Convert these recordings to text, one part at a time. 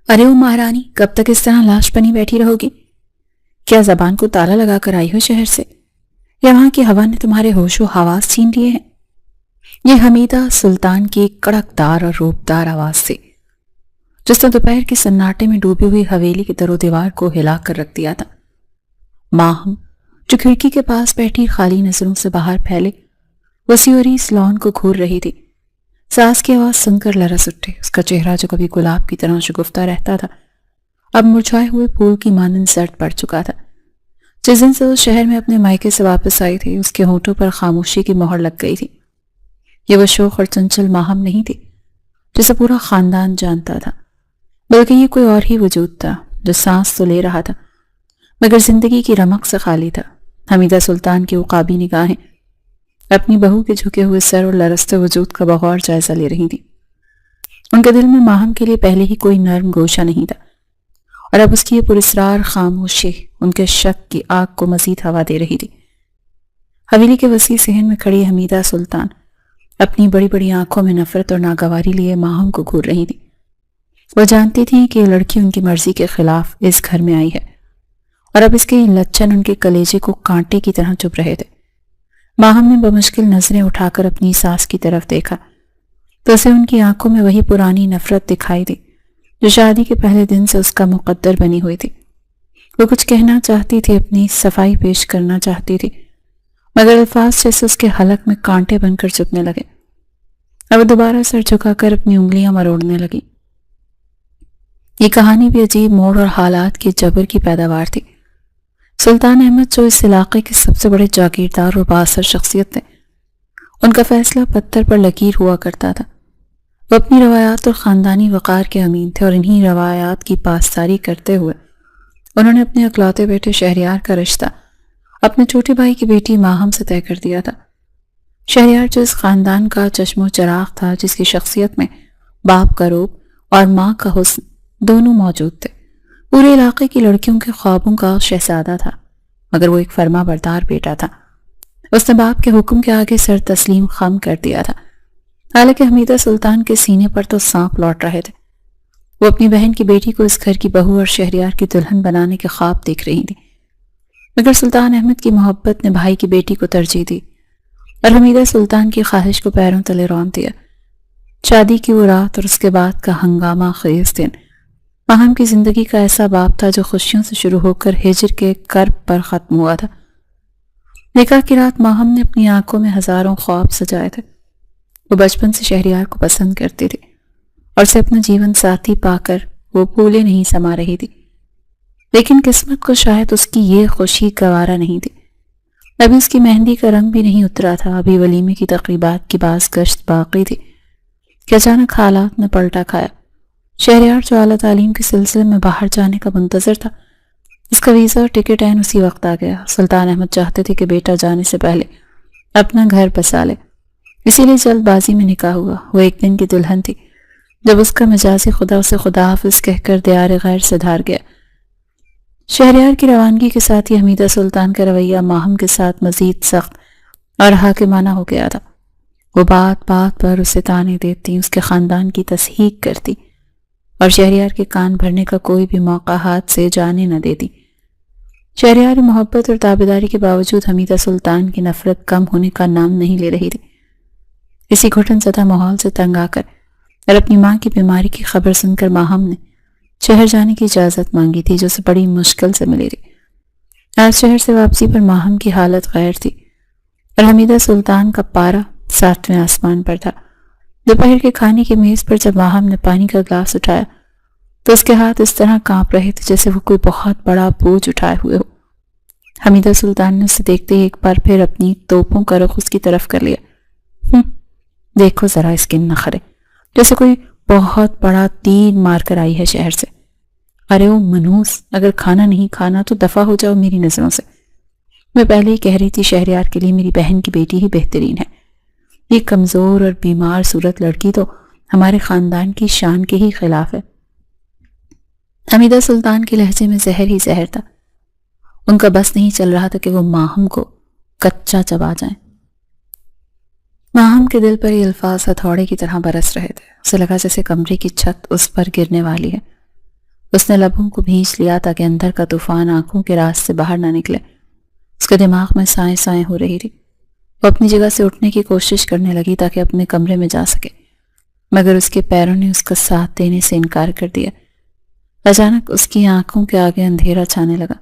ارے او مہارانی، کب تک اس طرح لاش بنی بیٹھی رہو گی؟ کیا زبان کو تالا لگا کر آئی ہو شہر سے، یا وہاں کی ہوا نے تمہارے ہوش و حواس چھین لیے ہیں؟ یہ حمیدہ سلطان کی ایک کڑکدار اور روبدار آواز تھی، جس نے دوپہر کے سناٹے میں ڈوبی ہوئی حویلی کے در و دیوار کو ہلا کر رکھ دیا تھا۔ ماہم جو کھڑکی کے پاس بیٹھی خالی نظروں سے باہر پھیلے وسیع و عریض لان کو گھور رہی تھی، ساس کی آواز سن کر لرز اٹھے۔ اس کا چہرہ جو کبھی گلاب کی طرح شگفتہ رہتا تھا، اب مرجھائے ہوئے پھول کی مانند زرد پڑ چکا تھا۔ جس دن سے اس شہر میں اپنے مائکے سے واپس آئی تھی، اس کے ہونٹوں پر خاموشی کی مہر لگ گئی تھی۔ یہ وہ شوخ اور چنچل ماہم نہیں تھی جسے پورا خاندان جانتا تھا، بلکہ یہ کوئی اور ہی وجود تھا جو سانس تو لے رہا تھا مگر زندگی کی رمق سے خالی تھا۔ حمیدہ سلطان کی عقابی نگاہیں اپنی بہو کے جھکے ہوئے سر اور لرزتے وجود کا بغور جائزہ لے رہی تھی۔ ان کے دل میں ماہم کے لیے پہلے ہی کوئی نرم گوشہ نہیں تھا، اور اب اس کی یہ پراسرار خاموشی ان کے شک کی آگ کو مزید ہوا دے رہی تھی۔ حویلی کے وسیع صحن میں کھڑی حمیدہ سلطان اپنی بڑی بڑی آنکھوں میں نفرت اور ناگواری لیے ماہم کو گھور رہی تھی۔ وہ جانتی تھی کہ یہ لڑکی ان کی مرضی کے خلاف اس گھر میں آئی ہے، اور اب اس کے یہ لچن ان کے کلیجے کو کانٹے کی طرح چبھ رہے تھے۔ ماہم نے بمشکل نظریں اٹھا کر اپنی ساس کی طرف دیکھا تو اسے ان کی آنکھوں میں وہی پرانی نفرت دکھائی دی جو شادی کے پہلے دن سے اس کا مقدر بنی ہوئی تھی۔ وہ کچھ کہنا چاہتی تھی، اپنی صفائی پیش کرنا چاہتی تھی، مگر الفاظ جیسے اس کے حلق میں کانٹے بن کر چبھنے لگے۔ اب دوبارہ سر جھکا کر اپنی انگلیاں مروڑنے لگی۔ یہ کہانی بھی عجیب موڑ اور حالات کے جبر کی پیداوار تھی۔ سلطان احمد جو اس علاقے کے سب سے بڑے جاگیردار اور بااثر شخصیت تھے، ان کا فیصلہ پتھر پر لکیر ہوا کرتا تھا۔ وہ اپنی روایات اور خاندانی وقار کے امین تھے، اور انہی روایات کی پاسداری کرتے ہوئے انہوں نے اپنے اکلوتے بیٹے شہریار کا رشتہ اپنے چھوٹے بھائی کی بیٹی ماہم سے طے کر دیا تھا۔ شہریار جو اس خاندان کا چشم و چراغ تھا، جس کی شخصیت میں باپ کا روب اور ماں کا حسن دونوں موجود تھے، پورے علاقے کی لڑکیوں کے خوابوں کا شہزادہ تھا، مگر وہ ایک فرما بردار بیٹا تھا۔ اس نے باپ کے حکم کے آگے سر تسلیم خم کر دیا تھا۔ حالانکہ حمیدہ سلطان کے سینے پر تو سانپ لوٹ رہے تھے، وہ اپنی بہن کی بیٹی کو اس گھر کی بہو اور شہریار کی دلہن بنانے کے خواب دیکھ رہی تھی، مگر سلطان احمد کی محبت نے بھائی کی بیٹی کو ترجیح دی اور حمیدہ سلطان کی خواہش کو پیروں تلے رون دیا۔ شادی کی وہ رات اور اس کے بعد کا ہنگامہ خیز دن ماہم کی زندگی کا ایسا باب تھا جو خوشیوں سے شروع ہو کر ہجر کے کرب پر ختم ہوا تھا۔ نکاح کی رات ماہم نے اپنی آنکھوں میں ہزاروں خواب سجائے تھے۔ وہ بچپن سے شہریار کو پسند کرتی تھی اور اسے اپنا جیون ساتھی پا کر وہ پھولے نہیں سما رہی تھی، لیکن قسمت کو شاید اس کی یہ خوشی گوارا نہیں تھی۔ ابھی اس کی مہندی کا رنگ بھی نہیں اترا تھا، ابھی ولیمے کی تقریبات کی باز گشت باقی تھی کہ اچانک حالات نے پلٹا کھایا۔ شہریار جو اعلیٰ تعلیم کے سلسلے میں باہر جانے کا منتظر تھا، اس کا ویزا اور ٹکٹ عین اسی وقت آ گیا۔ سلطان احمد چاہتے تھے کہ بیٹا جانے سے پہلے اپنا گھر بسا لے، اسی لیے جلد بازی میں نکاح ہوا۔ وہ ایک دن کی دلہن تھی جب اس کا مجازی خدا اسے خدا حافظ کہہ کر دیار غیر سے دھار گیا۔ شہریار کی روانگی کے ساتھ ہی حمیدہ سلطان کا رویہ ماہم کے ساتھ مزید سخت اور حاکمانہ ہو گیا تھا۔ وہ بات بات پر اسے تانے دیتی، اس کے خاندان کی تصحیح کرتی اور شہریار کے کان بھرنے کا کوئی بھی موقع ہاتھ سے جانے نہ دیتی۔ شہریار محبت اور تابعداری کے باوجود حمیدہ سلطان کی نفرت کم ہونے کا نام نہیں لے رہی تھی۔ اسی گھٹن زدہ ماحول سے تنگ آ کر اور اپنی ماں کی بیماری کی خبر سن کر ماہم نے شہر جانے کی اجازت مانگی تھی، جو اسے بڑی مشکل سے ملی تھی۔ آج شہر سے واپسی پر ماہم کی حالت غیر تھی اور حمیدہ سلطان کا پارا 7ویں آسمان پر تھا۔ دوپہر کے کھانے کی میز پر جب ماہم نے پانی کا گلاس اٹھایا تو اس کے ہاتھ اس طرح کانپ رہے تھے جیسے وہ کوئی بہت بڑا بوجھ اٹھائے ہوئے ہو۔ حمیدہ سلطان نے اسے دیکھتے ہی ایک بار پھر اپنی توپوں کا رخ اس کی طرف کر لیا۔ دیکھو ذرا اس کے نخرے، جیسے کوئی بہت بڑا تیر مار کر آئی ہے شہر سے۔ ارے او منوس، اگر کھانا نہیں کھانا تو دفع ہو جاؤ میری نظروں سے۔ میں پہلے ہی کہہ رہی تھی شہریار کے لیے میری بہن کی بیٹی ہی بہترین ہے۔ یہ کمزور اور بیمار صورت لڑکی تو ہمارے خاندان کی شان کے ہی خلاف ہے۔ حمیدہ سلطان کے لہجے میں زہر ہی زہر تھا۔ ان کا بس نہیں چل رہا تھا کہ وہ ماہم کو کچا چبا جائیں۔ ماہم کے دل پر یہ الفاظ ہتھوڑے کی طرح برس رہے تھے۔ اسے لگا جیسے کمرے کی چھت اس پر گرنے والی ہے۔ اس نے لبوں کو بھینچ لیا تاکہ اندر کا طوفان آنکھوں کے راز سے باہر نہ نکلے۔ اس کے دماغ میں سائیں سائیں ہو رہی تھی۔ وہ اپنی جگہ سے اٹھنے کی کوشش کرنے لگی تاکہ اپنے کمرے میں جا سکے، مگر اس کے پیروں نے اس کا ساتھ دینے سے انکار کر دیا۔ اچانک اس کی آنکھوں کے آگے اندھیرا چھانے لگا۔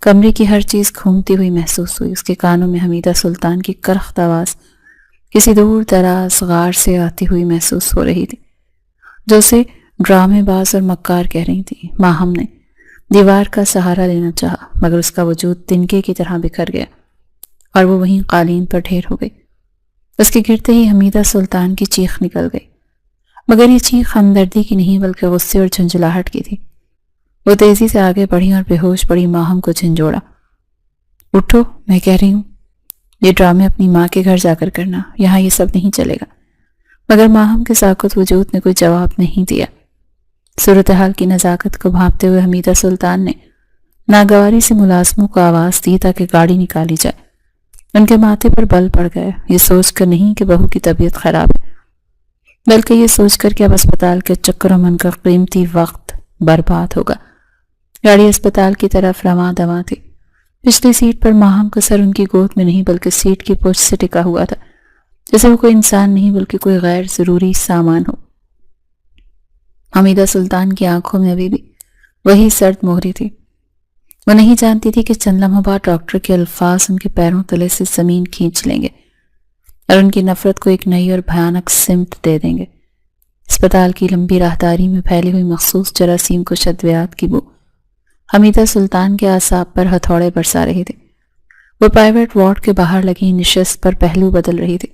کمرے کی ہر چیز گھومتی ہوئی محسوس ہوئی۔ اس کے کانوں میں حمیدہ سلطان کی کرخت آواز کسی دور دراز غار سے آتی ہوئی محسوس ہو رہی تھی، جو اسے ڈرامے باز اور مکار کہہ رہی تھی۔ ماہم نے دیوار کا سہارا لینا چاہا، مگر اس کا وجود تنکے کی طرح بکھر گیا اور وہ وہیں قالین پر ڈھیر ہو گئی۔ اس کے گرتے ہی حمیدہ سلطان کی چیخ نکل گئی، مگر یہ چیخ ہمدردی کی نہیں بلکہ غصے اور جھنجھلاہٹ کی تھی۔ وہ تیزی سے آگے بڑھی اور بے ہوش پڑی ماہم کو جھنجھوڑا۔ اٹھو، میں کہہ رہی ہوں، یہ ڈرامے اپنی ماں کے گھر جا کر کرنا، یہاں یہ سب نہیں چلے گا۔ مگر ماہم کے ساکت وجود نے کوئی جواب نہیں دیا۔ صورتحال کی نزاکت کو بھانپتے ہوئے حمیدہ سلطان نے ناگواری سے ملازموں کو آواز دی تاکہ گاڑی نکالی جائے۔ ان کے ماتھے پر بل پڑ گئے، یہ سوچ کر نہیں کہ بہو کی طبیعت خراب ہے، بلکہ یہ سوچ کر کہ اب اسپتال کے چکروں میں ان کا قیمتی وقت برباد ہوگا۔ گاڑی اسپتال کی طرف رواں دواں تھی۔ پچھلی سیٹ پر ماہم کا سر ان کی گود میں نہیں بلکہ سیٹ کی پشت سے ٹکا ہوا تھا، جیسے وہ کوئی انسان نہیں بلکہ کوئی غیر ضروری سامان ہو۔ حمیدہ سلطان کی آنکھوں میں ابھی بھی وہی سرد مہری تھی۔ وہ نہیں جانتی تھی کہ چند لمحوں بعد ڈاکٹر کے الفاظ ان کے پیروں تلے سے زمین کھینچ لیں گے اور ان کی نفرت کو ایک نئی اور بھیانک سمت دے دیں گے۔ اسپتال کی لمبی راہداری میں پھیلی ہوئی مخصوص جراثیم کو شدویات کی بو حمیدہ سلطان کے اعصاب پر ہتھوڑے برسا رہی تھی۔ وہ پرائیویٹ وارڈ کے باہر لگی نشست پر پہلو بدل رہی تھی۔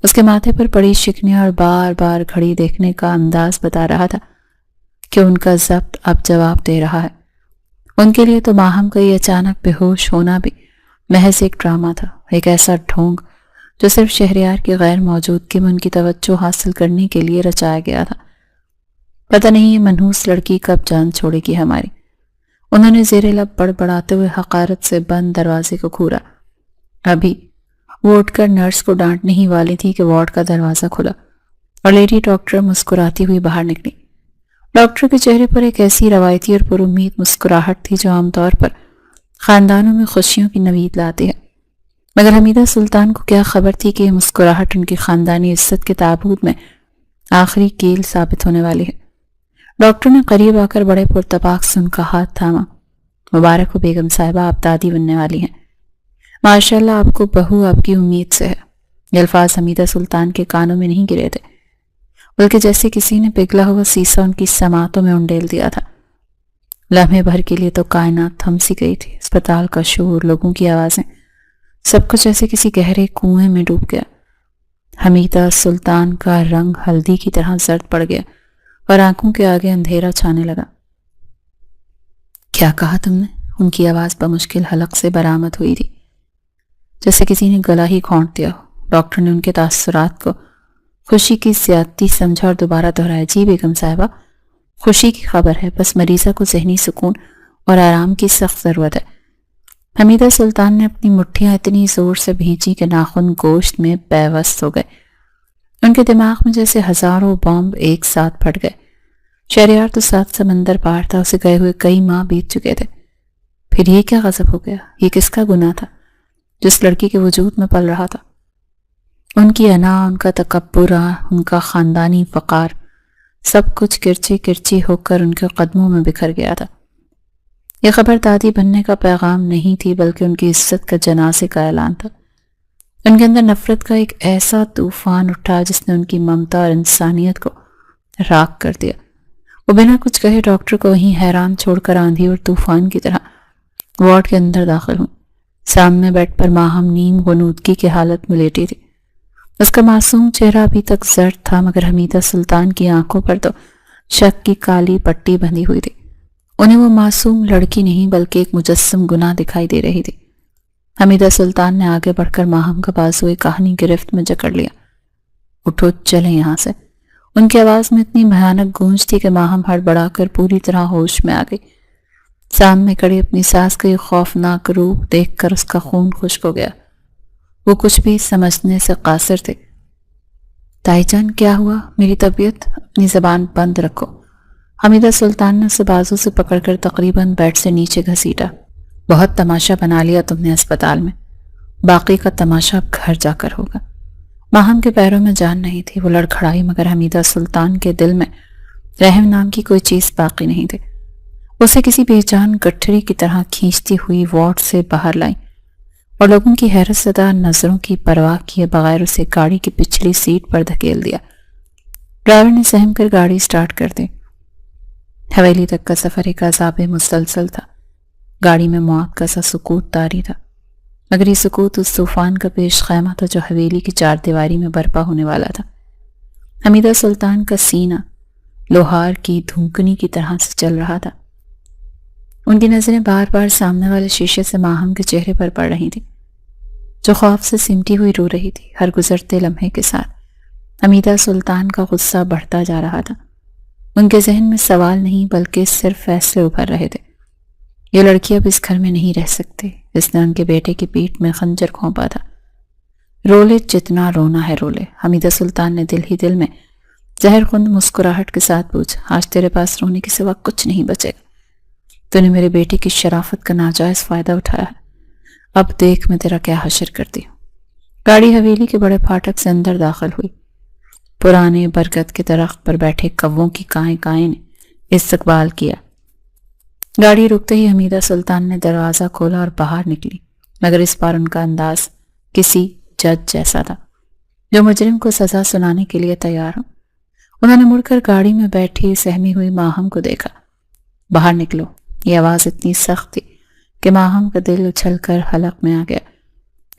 اس کے ماتھے پر پڑی شکنیاں اور بار بار گھڑی دیکھنے کا انداز بتا رہا تھا کہ ان کا ضبط اب جواب دے رہا ہے۔ ان کے لیے تو ماہم کا یہ اچانک بے ہوش ہونا بھی محض ایک ڈرامہ تھا، ایک ایسا ڈھونگ جو صرف شہریار کی غیر موجودگی میں ان کی توجہ حاصل کرنے کے لیے رچایا گیا تھا۔ پتہ نہیں یہ منحوس لڑکی کب جان چھوڑے گی ہماری۔ انہوں نے زیر لب بڑبڑاتے ہوئے حقارت سے بند دروازے کو گھورا۔ ابھی وہ اٹھ کر نرس کو ڈانٹنے ہی والی تھی کہ وارڈ کا دروازہ کھلا اور لیڈی ڈاکٹر مسکراتی ہوئی باہر نکلی۔ ڈاکٹر کے چہرے پر ایک ایسی روایتی اور پر امید مسکراہٹ تھی جو عام طور پر خاندانوں میں خوشیوں کی نوید لاتی ہے، مگر حمیدہ سلطان کو کیا خبر تھی کہ یہ مسکراہٹ ان کی خاندانی عزت کے تابوت میں آخری کیل ثابت ہونے والی ہے۔ ڈاکٹر نے قریب آ کر بڑے پرتپاک سے ان کا ہاتھ تھاما۔ مبارک ہو بیگم صاحبہ، آپ دادی بننے والی ہیں۔ ماشاءاللہ، آپ کو بہو آپ کی امید سے ہے۔ یہ الفاظ حمیدہ سلطان کے کانوں میں نہیں گرے تھے، بلکہ جیسے کسی نے پگھلا ہوا سیسا ان کی سماعتوں میں انڈیل دیا تھا۔ لمحے بھر کے لیے تو کائنات تھم سی گئی تھی۔ اسپتال کا شور، لوگوں کی آوازیں، سب کچھ ایسے کسی گہرے کنویں میں ڈوب گیا۔ حمیدہ سلطان کا رنگ ہلدی کی طرح زرد پڑ گیا اور آنکھوں کے آگے اندھیرا چھانے لگا۔ کیا کہا تم نے؟ ان کی آواز بمشکل حلق سے برآمد ہوئی تھی، جیسے کسی نے گلا ہی گھونٹ دیا ہو۔ ڈاکٹر نے ان کے تاثرات کو خوشی کی زیادتی سمجھا اور دوبارہ دہرایا۔ جی بیگم صاحبہ، خوشی کی خبر ہے، بس مریضہ کو ذہنی سکون اور آرام کی سخت ضرورت ہے۔ حمیدہ سلطان نے اپنی مٹھیاں اتنی زور سے بھینچی کہ ناخن گوشت میں پیوست ہو گئے۔ ان کے دماغ میں جیسے ہزاروں بمب ایک ساتھ پھٹ گئے۔ شہریار تو 7 سمندر پار تھا، اسے گئے ہوئے کئی ماہ بیت چکے تھے۔ پھر یہ کیا غضب ہو گیا؟ یہ کس کا گناہ تھا جس لڑکی کے وجود میں پل رہا تھا؟ ان کی انا، ان کا تکبر، ان کا خاندانی وقار، سب کچھ کرچی کرچی ہو کر ان کے قدموں میں بکھر گیا تھا۔ یہ خبر دادی بننے کا پیغام نہیں تھی بلکہ ان کی عزت کا جنازے کا اعلان تھا۔ ان کے اندر نفرت کا ایک ایسا طوفان اٹھا جس نے ان کی ممتا اور انسانیت کو راکھ کر دیا۔ وہ بنا کچھ کہے ڈاکٹر کو وہیں حیران چھوڑ کر آندھی اور طوفان کی طرح وارڈ کے اندر داخل ہوں۔ سامنے بیڈ پر ماہم نیم غنودگی کی حالت میں لیٹی تھی۔ اس کا معصوم چہرہ ابھی تک زرد تھا، مگر حمیدہ سلطان کی آنکھوں پر تو شک کی کالی پٹی بندھی ہوئی تھی۔ انہیں وہ معصوم لڑکی نہیں بلکہ ایک مجسم گناہ دکھائی دے رہی تھی۔ حمیدہ سلطان نے آگے بڑھ کر ماہم کا بازو ایک کہانی گرفت میں جکڑ لیا۔ اٹھو، چلیں یہاں سے۔ ان کی آواز میں اتنی بھیانک گونج تھی کہ ماہم ہڑبڑا کر پوری طرح ہوش میں آ گئی۔ سامنے کھڑی اپنی ساس کا یہ خوفناک روپ دیکھ کر اس کا خون خشک ہو گیا۔ وہ کچھ بھی سمجھنے سے قاصر تھے۔ تائی جان، کیا ہوا؟ میری طبیعت؟ اپنی زبان بند رکھو۔ حمیدہ سلطان نے اسے بازو سے پکڑ کر تقریباً بیڈ سے نیچے گھسیٹا۔ بہت تماشا بنا لیا تم نے اسپتال میں، باقی کا تماشا اب گھر جا کر ہوگا۔ ماہم کے پیروں میں جان نہیں تھی، وہ لڑکھڑائی مگر حمیدہ سلطان کے دل میں رحم نام کی کوئی چیز باقی نہیں تھی۔ اسے کسی بے جان گٹھری کی طرح کھینچتی ہوئی وارڈ سے باہر لائیں اور لوگوں کی حیرت زدہ نظروں کی پرواہ کیے بغیر اسے گاڑی کی پچھلی سیٹ پر دھکیل دیا۔ ڈرائیور نے سہم کر گاڑی سٹارٹ کر دی۔ حویلی تک کا سفر ایک عذاب مسلسل تھا۔ گاڑی میں موت کا سا سکوت طاری تھا، مگر یہ سکوت اس طوفان کا پیش خیمہ تھا جو حویلی کی چار دیواری میں برپا ہونے والا تھا۔ حمیدہ سلطان کا سینہ لوہار کی دھونکنی کی طرح سے چل رہا تھا۔ ان کی نظریں بار بار سامنے والے شیشے سے ماہم کے چہرے پر پڑ رہی تھی، جو خوف سے سمٹی ہوئی رو رہی تھی۔ ہر گزرتے لمحے کے ساتھ حمیدہ سلطان کا غصہ بڑھتا جا رہا تھا۔ ان کے ذہن میں سوال نہیں بلکہ صرف فیصلے ابھر رہے تھے۔ یہ لڑکی اب اس گھر میں نہیں رہ سکتی۔ اس نے ان کے بیٹے کی پیٹھ میں خنجر گھونپا تھا۔ رولے جتنا رونا ہے رولے۔ حمیدہ سلطان نے دل ہی دل میں زہر خند مسکراہٹ کے ساتھ پوچھا، آج تیرے پاس رونے کے سوا کچھ نہیں بچے گا۔ تو نے میرے بیٹے کی شرافت کا ناجائز فائدہ اٹھایا ہے، اب دیکھ میں تیرا کیا حشر کرتی ہوں۔ گاڑی حویلی کے بڑے پھاٹک سے اندر داخل ہوئی۔ پرانے برگد کے درخت پر بیٹھے کووں کی کائیں کائیں نے استقبال کیا۔ گاڑی رکتے ہی حمیدہ سلطان نے دروازہ کھولا اور باہر نکلی، مگر اس بار ان کا انداز کسی جج جیسا تھا جو مجرم کو سزا سنانے کے لیے تیار ہو۔ انہوں نے مڑ کر گاڑی میں بیٹھی سہمی ہوئی ماہم کو دیکھا۔ باہر نکلو۔ یہ آواز اتنی سخت تھی کہ ماہم کا دل اچھل کر حلق میں آ گیا۔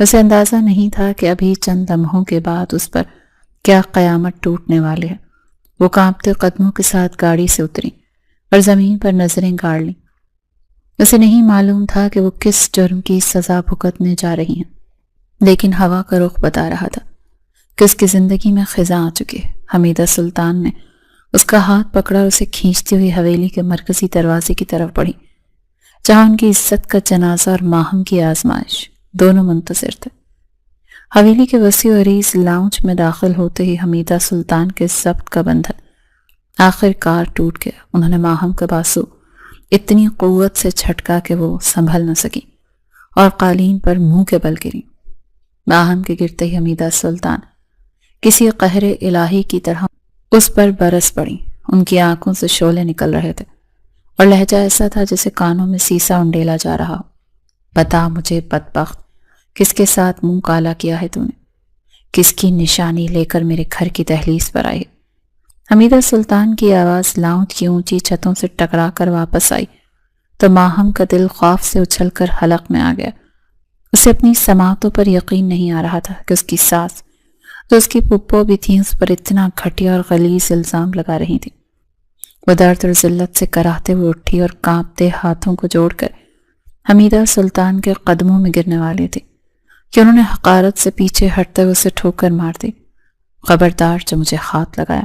اسے اندازہ نہیں تھا کہ ابھی چند لمحوں کے بعد اس پر کیا قیامت ٹوٹنے والے ہے۔ وہ کانپتے قدموں کے ساتھ گاڑی سے اتری اور زمین پر نظریں گاڑ لیں۔ اسے نہیں معلوم تھا کہ وہ کس جرم کی سزا بھگتنے جا رہی ہیں، لیکن ہوا کا رخ بتا رہا تھا کہ اس کی زندگی میں خزاں آ چکی ہے۔ حمیدہ سلطان نے اس کا ہاتھ پکڑا اور اسے کھینچتی ہوئی حویلی کے مرکزی دروازے کی طرف بڑھی، جہاں ان کی عزت کا جنازہ اور ماہم کی آزمائش دونوں منتظر تھے۔ حویلی کے وسیع و عریض لاؤنج میں داخل ہوتے ہی حمیدہ سلطان کے ضبط کا بندھن آخر کار ٹوٹ گیا۔ انہوں نے ماہم کا بازو اتنی قوت سے جھٹکا کہ وہ سنبھل نہ سکی اور قالین پر منہ کے بل گری۔ ماہم کے گرتے ہی حمیدہ سلطان کسی قہر الہی کی طرح اس پر برس پڑی۔ ان کی آنکھوں سے شعلے نکل رہے تھے اور لہجہ ایسا تھا جیسے کانوں میں سیسا انڈیلا جا رہا ہو۔ بتا مجھے بدبخت، کس کے ساتھ منہ کالا کیا ہے تو نے؟ کس کی نشانی لے کر میرے گھر کی دہلیز پر آئی؟ حمیدہ سلطان کی آواز لاؤنج کی اونچی چھتوں سے ٹکرا کر واپس آئی تو ماہم کا دل خوف سے اچھل کر حلق میں آ گیا۔ اسے اپنی سماعتوں پر یقین نہیں آ رہا تھا کہ اس کی ساس جو اس کی پھپھو بھی تھیں اس پر اتنا گھٹیا اور غلیظ الزام لگا رہی تھی۔ وہ درد اور ذلت سے کراہتے ہوئے اٹھی اور کانپتے ہاتھوں کو جوڑ کر حمیدہ سلطان کے قدموں میں گرنے والے تھے کہ انہوں نے حقارت سے پیچھے ہٹتے ہوئے اسے ٹھوکر مار دی۔ خبردار جو مجھے ہاتھ لگایا،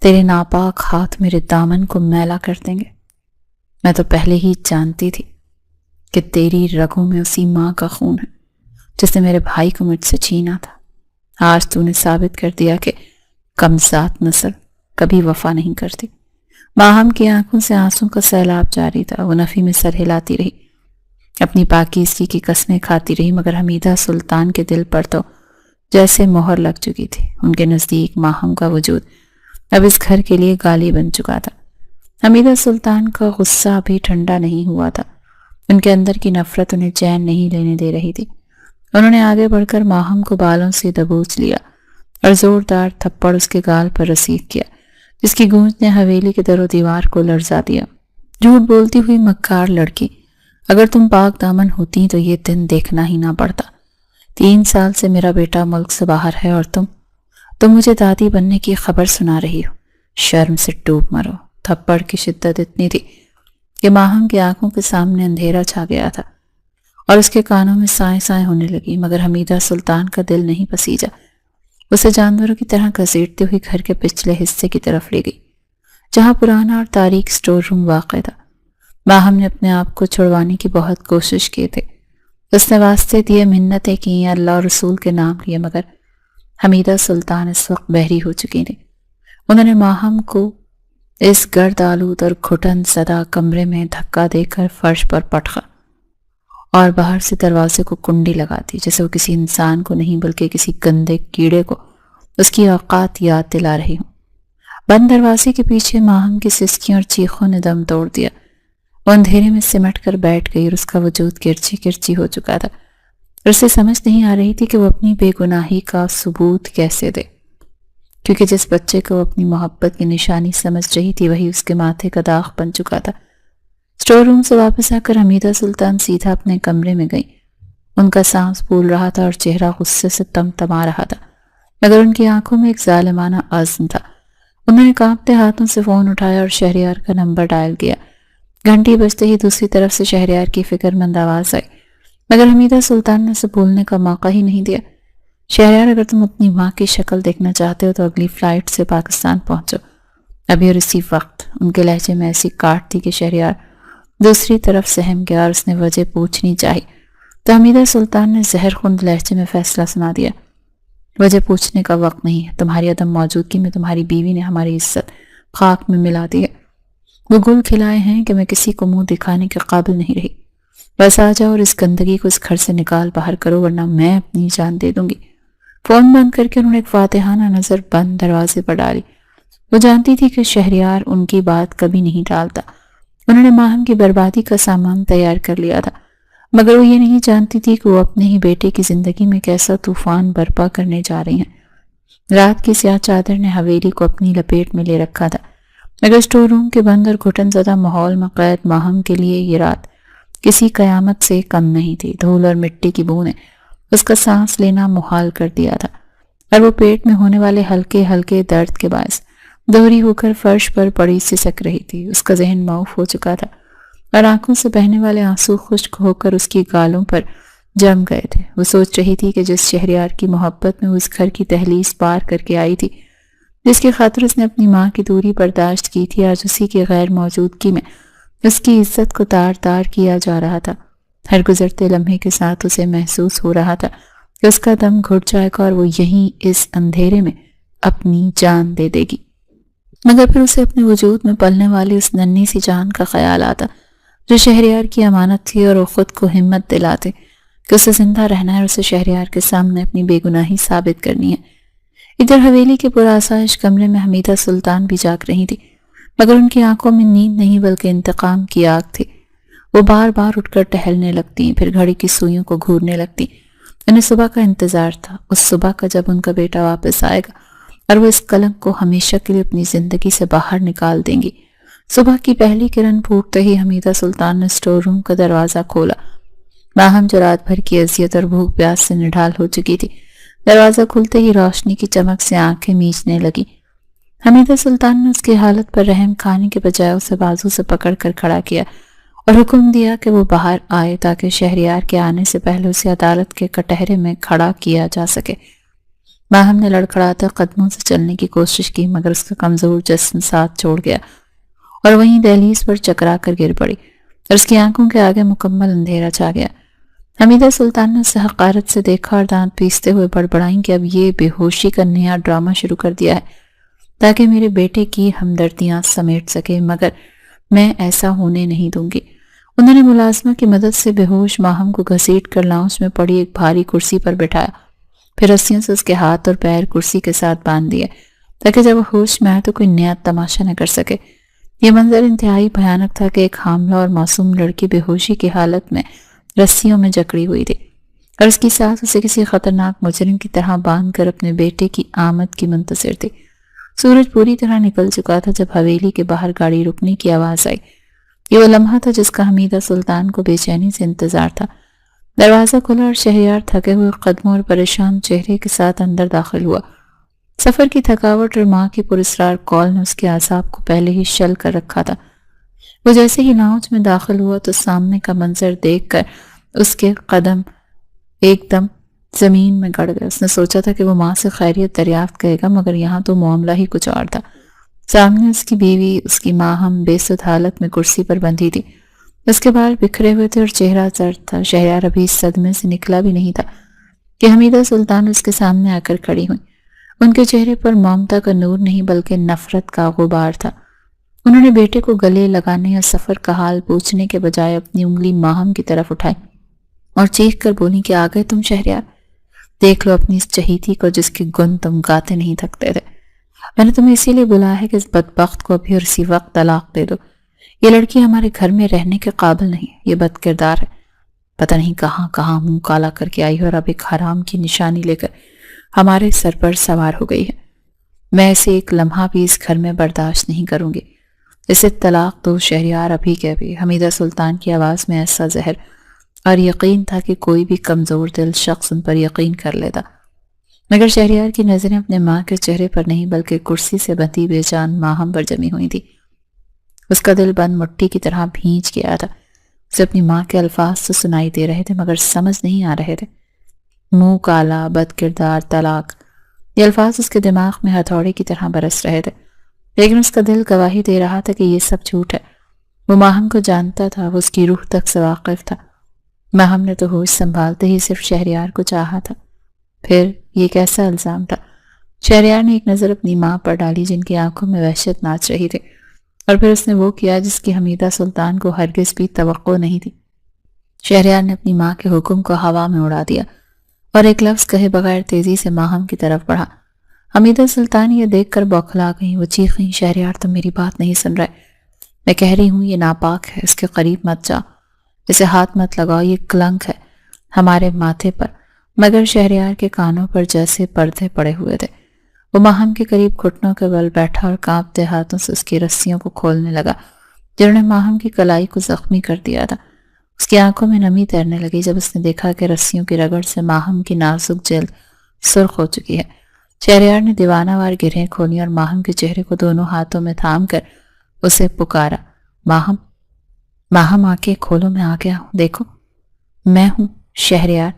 تیرے ناپاک ہاتھ میرے دامن کو میلا کر دیں گے۔ میں تو پہلے ہی جانتی تھی کہ تیری رگوں میں اسی ماں کا خون ہے جس نے میرے بھائی کو مجھ سے چھینا تھا۔ آج تو نے ثابت کر دیا کہ کمزاد نسل کبھی وفا نہیں کرتی۔ ماہم کی آنکھوں سے آنسوں کا سیلاب جاری تھا۔ وہ نفی میں سر ہلاتی رہی، اپنی پاکیزگی کی قسمیں کھاتی رہی، مگر حمیدہ سلطان کے دل پر تو جیسے مہر لگ چکی تھی۔ ان کے نزدیک ماہم کا وجود اب اس گھر کے لیے گالی بن چکا تھا۔ حمیدہ سلطان کا غصہ ابھی ٹھنڈا نہیں ہوا تھا۔ ان کے اندر کی نفرت انہیں چین نہیں لینے دے رہی تھی۔ انہوں نے آگے بڑھ کر ماہم کو بالوں سے دبوچ لیا اور زوردار تھپڑ اس کے گال پر رسیف کیا، جس کی گونج نے حویلی کے در و دیوار کو لرزا دیا۔ جھوٹ بولتی ہوئی مکار لڑکی، اگر تم پاک دامن ہوتی تو یہ دن دیکھنا ہی نہ پڑتا۔ 3 سال سے میرا بیٹا ملک سے باہر ہے اور تم مجھے دادی بننے کی خبر سنا رہی ہو۔ شرم سے ڈوب مرو۔ تھپڑ کی شدت اتنی تھی کہ ماہم کی آنکھوں کے سامنے اندھیرا چھا گیا تھا اور اس کے کانوں میں سائیں سائیں ہونے لگی، مگر حمیدہ سلطان کا دل نہیں پسیجا۔ اسے جانوروں کی طرح گھسیٹتے ہوئی گھر کے پچھلے حصے کی طرف لے گئی، جہاں پرانا اور تاریک سٹور روم واقع تھا۔ ماہم نے اپنے آپ کو چھڑوانے کی بہت کوشش کی تھی۔ اس نے واسطے دیے، منتیں کی، اللہ اور رسول کے نام لیے، مگر حمیدہ سلطان اس وقت بحری ہو چکی تھی۔ انہوں نے ماہم کو اس گرد آلود اور گھٹن زدہ کمرے میں دھکا دے کر فرش پر پٹخا اور باہر سے دروازے کو کنڈی لگاتی، جیسے وہ کسی انسان کو نہیں بلکہ کسی گندے کیڑے کو اس کی اوقات یاد دلا رہی ہوں۔ بند دروازے کے پیچھے ماہم کی سسکیوں اور چیخوں نے دم توڑ دیا۔ وہ اندھیرے میں سمٹ کر بیٹھ گئی اور اس کا وجود کرچی کرچی ہو چکا تھا، اور اسے سمجھ نہیں آ رہی تھی کہ وہ اپنی بے گناہی کا ثبوت کیسے دے، کیونکہ جس بچے کو وہ اپنی محبت کی نشانی سمجھ رہی تھی وہی اس کے ماتھے کا داغ بن چکا تھا۔ اسٹور روم سے واپس آ کر حمیدہ سلطان سیدھا اپنے کمرے میں گئی۔ ان کا سانس پھول رہا تھا اور چہرہ غصے سے تمتما رہا تھا، مگر ان کی آنکھوں میں ایک ظالمانہ عزم تھا۔ انہوں نے کانپتے ہاتھوں سے فون اٹھایا اور شہریار کا نمبر ڈائل کیا۔ گھنٹی بجتے ہی دوسری طرف سے شہریار کی فکر مند آواز آئی، مگر حمیدہ سلطان نے اسے بولنے کا موقع ہی نہیں دیا۔ شہریار، اگر تم اپنی ماں کی شکل دیکھنا چاہتے ہو تو اگلی فلائٹ سے پاکستان پہنچو، ابھی اور اسی وقت۔ ان کے لہجے میں ایسی کاٹ تھی کہ شہریار دوسری طرف سہم گیا اور اس نے وجہ پوچھنی چاہی تو حمیدہ سلطان نے زہر خوند لہجے میں فیصلہ سنا دیا۔ وجہ پوچھنے کا وقت نہیں ہے، تمہاری عدم موجودگی میں تمہاری بیوی نے ہماری عزت خاک میں ملا دی ہے۔ وہ گل کھلائے ہیں کہ میں کسی کو منہ دکھانے کے قابل نہیں رہی۔ بس آ جاؤ اور اس گندگی کو اس گھر سے نکال باہر کرو، ورنہ میں اپنی جان دے دوں گی۔ فون بند کر کے انہوں نے ایک فاتحانہ نظر بند دروازے پر ڈالی۔ وہ جانتی تھی کہ شہریار ان کی بات کبھی نہیں ٹالتا۔ انہوں نے ماہم کی بربادی کا سامان تیار کر لیا تھا، مگر وہ یہ نہیں جانتی تھی کہ وہ اپنے ہی بیٹے کی زندگی میں کیسا طوفان برپا کرنے جا رہی ہیں۔ رات کی سیاہ چادر نے حویلی کو اپنی لپیٹ میں لے رکھا تھا، مگر اسٹور روم کے بند اور گھٹن زدہ ماحول میں قید ماہم کے لیے یہ رات کسی قیامت سے کم نہیں تھی۔ دھول اور مٹی کی بو نے اس کا سانس لینا محال کر دیا تھا، اور وہ پیٹ میں ہونے والے ہلکے ہلکے درد کے باعث دوہری ہو کر فرش پر پڑی سسک رہی تھی۔ اس کا ذہن معاف ہو چکا تھا اور آنکھوں سے بہنے والے آنسو خشک ہو کر اس کی گالوں پر جم گئے تھے۔ وہ سوچ رہی تھی کہ جس شہریار کی محبت میں وہ اس گھر کی دہلیز پار کر کے آئی تھی، جس کی خاطر اس نے اپنی ماں کی دوری برداشت کی تھی، آج اسی کی غیر موجودگی میں اس کی عزت کو تار تار کیا جا رہا تھا۔ ہر گزرتے لمحے کے ساتھ اسے محسوس ہو رہا تھا کہ اس کا دم گھٹ جائے گا اور وہ یہیں اس اندھیرے میں اپنی جان دے دے گی۔ مگر پھر اسے اپنے وجود میں پلنے والی اس ننھی سی جان کا خیال آتا جو شہریار کی امانت تھی، اور وہ خود کو ہمت دلاتے کہ اسے زندہ رہنا ہے اور اسے شہریار کے سامنے اپنی بے گناہی ثابت کرنی ہے۔ ادھر حویلی کے پرآسائش کمرے میں حمیدہ سلطان بھی جاگ رہی تھی، مگر ان کی آنکھوں میں نیند نہیں بلکہ انتقام کی آگ تھی۔ وہ بار بار اٹھ کر ٹہلنے لگتی، پھر گھڑی کی سوئیوں کو گھورنے لگتی۔ انہیں صبح کا انتظار تھا، اس صبح کا جب ان کا بیٹا واپس آئے گا اور وہ اس کلنک کو ہمیشہ کے لیے اپنی زندگی سے باہر نکال دیں گی۔ صبح کی پہلی کرن پھوٹتے ہی حمیدہ سلطان نے اسٹور روم کا دروازہ کھولا۔ ماہم جو رات بھر کی اذیت اور بھوک پیاس سے نڈھال ہو چکی تھی، دروازہ کھلتے ہی روشنی کی چمک سے آنکھیں میچنے لگی۔ حمیدہ سلطان نے اس کی حالت پر رحم کھانے کے بجائے اسے بازو سے پکڑ کر کھڑا کیا اور حکم دیا کہ وہ باہر آئے تاکہ شہریار کے آنے سے پہلے اسے عدالت کے کٹہرے میں کھڑا کیا جا سکے۔ ماہم نے لڑکھڑاتے قدموں سے چلنے کی کوشش کی، مگر اس کا کمزور جسم ساتھ چھوڑ گیا اور وہیں دہلیز پر چکرا کر گر پڑی اور اس کی آنکھوں کے آگے مکمل اندھیرا چھا گیا۔ حمیدہ سلطان نے اسے حقارت سے دیکھا اور دانت پیستے ہوئے بڑبڑائیں کہ اب یہ بے ہوشی کا نیا ڈرامہ شروع کر دیا ہے تاکہ میرے بیٹے کی ہمدردیاں سمیٹ سکے، مگر میں ایسا ہونے نہیں دوں گی۔ انہوں نے ملازمہ کی مدد سے بے ہوش ماہم کو گھسیٹ کر لاؤنج میں پڑی ایک بھاری کرسی پر بٹھایا، پھر رسیوں سے اس کے ہاتھ اور پیر کرسی کے ساتھ باندھ دیے تاکہ جب وہ ہوش میں آئے تو کوئی نیا تماشا نہ کر سکے۔ یہ منظر انتہائی بھیانک تھا کہ ایک حاملہ اور معصوم لڑکی بے ہوشی کی حالت میں رسیوں میں جکڑی ہوئی تھی اور اس کی سانس اسے کسی خطرناک مجرم کی طرح باندھ کر اپنے بیٹے کی آمد کی منتظر تھی۔ سورج پوری طرح نکل چکا تھا جب حویلی کے باہر گاڑی رکنے کی آواز آئی۔ یہ وہ لمحہ تھا جس کا حمیدہ سلطان کو بے چینی سے انتظار تھا۔ دروازہ کھلا اور شہریار تھکے ہوئے قدموں اور پریشان چہرے کے ساتھ اندر داخل ہوا۔ سفر کی تھکاوٹ اور ماں کی پراسرار کال نے اس کے اعصاب کو پہلے ہی شل کر رکھا تھا۔ وہ جیسے ہی لاؤنج میں داخل ہوا تو سامنے کا منظر دیکھ کر اس کے قدم ایک دم زمین میں گڑ گئے۔ اس نے سوچا تھا کہ وہ ماں سے خیریت دریافت کرے گا، مگر یہاں تو معاملہ ہی کچھ اور تھا۔ سامنے اس کی بیوی، اس کی ماں ہم بے سود حالت میں کرسی پر بندھی تھی۔ اس کے بال بکھرے ہوئے تھے اور چہرہ زرد تھا۔ شہریار ابھی اس صدمے سے نکلا بھی نہیں تھا کہ حمیدہ سلطان اس کے سامنے آ کر کھڑی ہوئی۔ ان کے چہرے پر ممتا کا نور نہیں بلکہ نفرت کا غبار تھا۔ انہوں نے بیٹے کو گلے لگانے اور سفر کا حال پوچھنے کے بجائے اپنی انگلی ماہم کی طرف اٹھائی اور چیخ کر بولی کہ آ گئے تم شہریار، دیکھ لو اپنی اس چہیتی کو جس کی گن تم گاتے نہیں تھکتے تھے۔ میں نے تمہیں اسی لیے بلایا ہے کہ اس بدبخت کو ابھی اور اسی وقت طلاق دے دو۔ یہ لڑکی ہمارے گھر میں رہنے کے قابل نہیں، یہ بد کردار ہے، پتہ نہیں کہاں کہاں منہ کالا کر کے آئی ہے اور اب ایک حرام کی نشانی لے کر ہمارے سر پر سوار ہو گئی ہے۔ میں اسے ایک لمحہ بھی اس گھر میں برداشت نہیں کروں گی۔ اسے طلاق دو شہریار، ابھی کے ابھی۔ حمیدہ سلطان کی آواز میں ایسا زہر اور یقین تھا کہ کوئی بھی کمزور دل شخص ان پر یقین کر لیتا، مگر شہریار کی نظریں اپنے ماں کے چہرے پر نہیں بلکہ کرسی سے بندھی بے جان ماہم پر جمی ہوئی تھی۔ اس کا دل بند مٹی کی طرح بھینچ گیا تھا۔ اسے اپنی ماں کے الفاظ تو سنائی دے رہے تھے مگر سمجھ نہیں آ رہے تھے۔ منہ کالا، بد کردار، طلاق، یہ الفاظ اس کے دماغ میں ہتھوڑے کی طرح برس رہے تھے، لیکن اس کا دل گواہی دے رہا تھا کہ یہ سب جھوٹ ہے۔ وہ ماہم کو جانتا تھا، وہ اس کی روح تک سے واقف تھا۔ ماہم نے تو ہوش سنبھالتے ہی صرف شہریار کو چاہا تھا۔ پھر یہ کیسا الزام تھا؟ شہریار نے ایک نظر اپنی ماں پر ڈالی جن کی آنکھوں میں وحشت ناچ رہی تھی، اور پھر اس نے وہ کیا جس کی حمیدہ سلطان کو ہرگز بھی توقع نہیں تھی۔ شہریار نے اپنی ماں کے حکم کو ہوا میں اڑا دیا اور ایک لفظ کہے بغیر تیزی سے ماہم کی طرف بڑھا۔ حمیدہ سلطان یہ دیکھ کر بوکھلا گئی، وہ چیخیں، شہریار تم میری بات نہیں سن رہے، میں کہہ رہی ہوں یہ ناپاک ہے، اس کے قریب مت جاؤ، اسے ہاتھ مت لگاؤ، یہ کلنک ہے ہمارے ماتھے پر۔ مگر شہریار کے کانوں پر جیسے پردے پڑے ہوئے تھے۔ وہ ماہم کے قریب گھٹنوں کے بل بیٹھا اور کانپتے ہاتھوں سے اس کی رسیوں کو کھولنے لگا جنہوں نے ماہم کی کلائی کو زخمی کر دیا تھا۔ اس کی آنکھوں میں نمی تیرنے لگی جب اس نے دیکھا کہ رسیوں کی رگڑ سے ماہم کی نازک جلد سرخ ہو چکی ہے۔ شہریار نے دیوانہ وار گرہیں کھولی اور ماہم کے چہرے کو دونوں ہاتھوں میں تھام کر اسے پکارا، ماہم، ماہم آنکھیں کھولو، میں آ گیا ہوں، دیکھو میں ہوں شہریار۔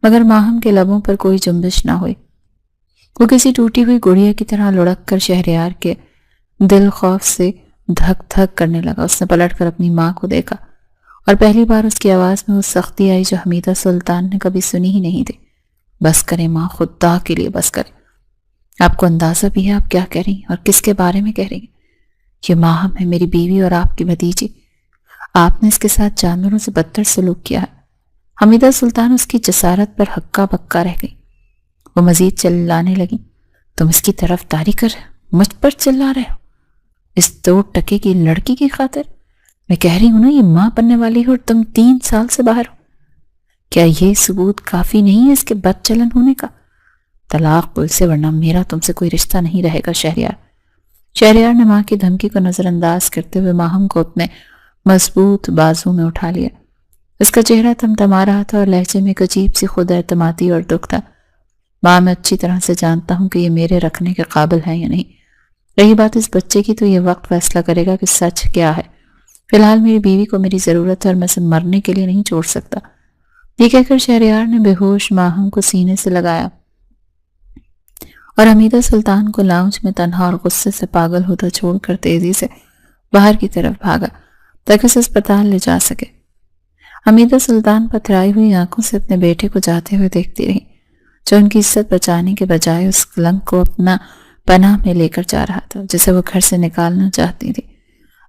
مگر ماہم کے لبوں پر کوئی جنبش نہ ہوئی۔ وہ کسی ٹوٹی ہوئی گڑیا کی طرح لڑک کر شہریار کے دل خوف سے دھک دھک کرنے لگا۔ اس نے پلٹ کر اپنی ماں کو دیکھا اور پہلی بار اس کی آواز میں وہ سختی آئی جو حمیدہ سلطان نے کبھی سنی ہی نہیں تھی۔ بس کرے ماں، خدا کے لیے بس کرے۔ آپ کو اندازہ بھی ہے آپ کیا کہہ رہی ہیں اور کس کے بارے میں کہہ رہی ہیں؟ یہ ماہم ہے، میری بیوی اور آپ کی بھتیجی۔ آپ نے اس کے ساتھ جانوروں سے بدتر سلوک کیا ہے۔ حمیدہ سلطان اس کی جسارت پر ہکا بکا رہ گئی۔ وہ مزید چلانے لگی، تم اس کی طرفداری کر مجھ پر چلا رہے ہو اس 2 ٹکے کی لڑکی کی خاطر؟ میں کہہ رہی ہوں نا یہ ماں بننے والی ہو اور تم 3 سال سے باہر ہو۔ کیا یہ ثبوت کافی نہیں ہے اس کے بد چلن ہونے کا؟ طلاق دو اسے ورنہ میرا تم سے کوئی رشتہ نہیں رہے گا شہریار۔ شہریار نے ماں کی دھمکی کو نظر انداز کرتے ہوئے ماہم کو اپنے مضبوط بازو میں اٹھا لیا۔ اس کا چہرہ تمتما رہا تھا اور لہجے میں ایک عجیب سی خود اعتمادی اور دکھ تھا۔ ماں، میں اچھی طرح سے جانتا ہوں کہ یہ میرے رکھنے کے قابل ہے یا نہیں۔ رہی بات اس بچے کی تو یہ وقت فیصلہ کرے گا کہ سچ کیا ہے۔ فی الحال میری بیوی کو میری ضرورت ہے اور میں اسے مرنے کے لیے نہیں چھوڑ سکتا۔ یہ کہہ کر شہریار نے بے ہوش ماہم کو سینے سے لگایا اور حمیدہ سلطان کو لاؤنج میں تنہا اور غصے سے پاگل ہوتا چھوڑ کر تیزی سے باہر کی طرف بھاگا تاکہ اسے اسپتال لے جا سکے۔ حمیدہ سلطان پتھرائی ہوئی آنکھوں سے اپنے بیٹے کو جاتے ہوئے دیکھتی رہی جو ان کی عزت بچانے کے بجائے اس کلنک کو اپنا پناہ میں لے کر جا رہا تھا جسے وہ گھر سے نکالنا چاہتی تھی،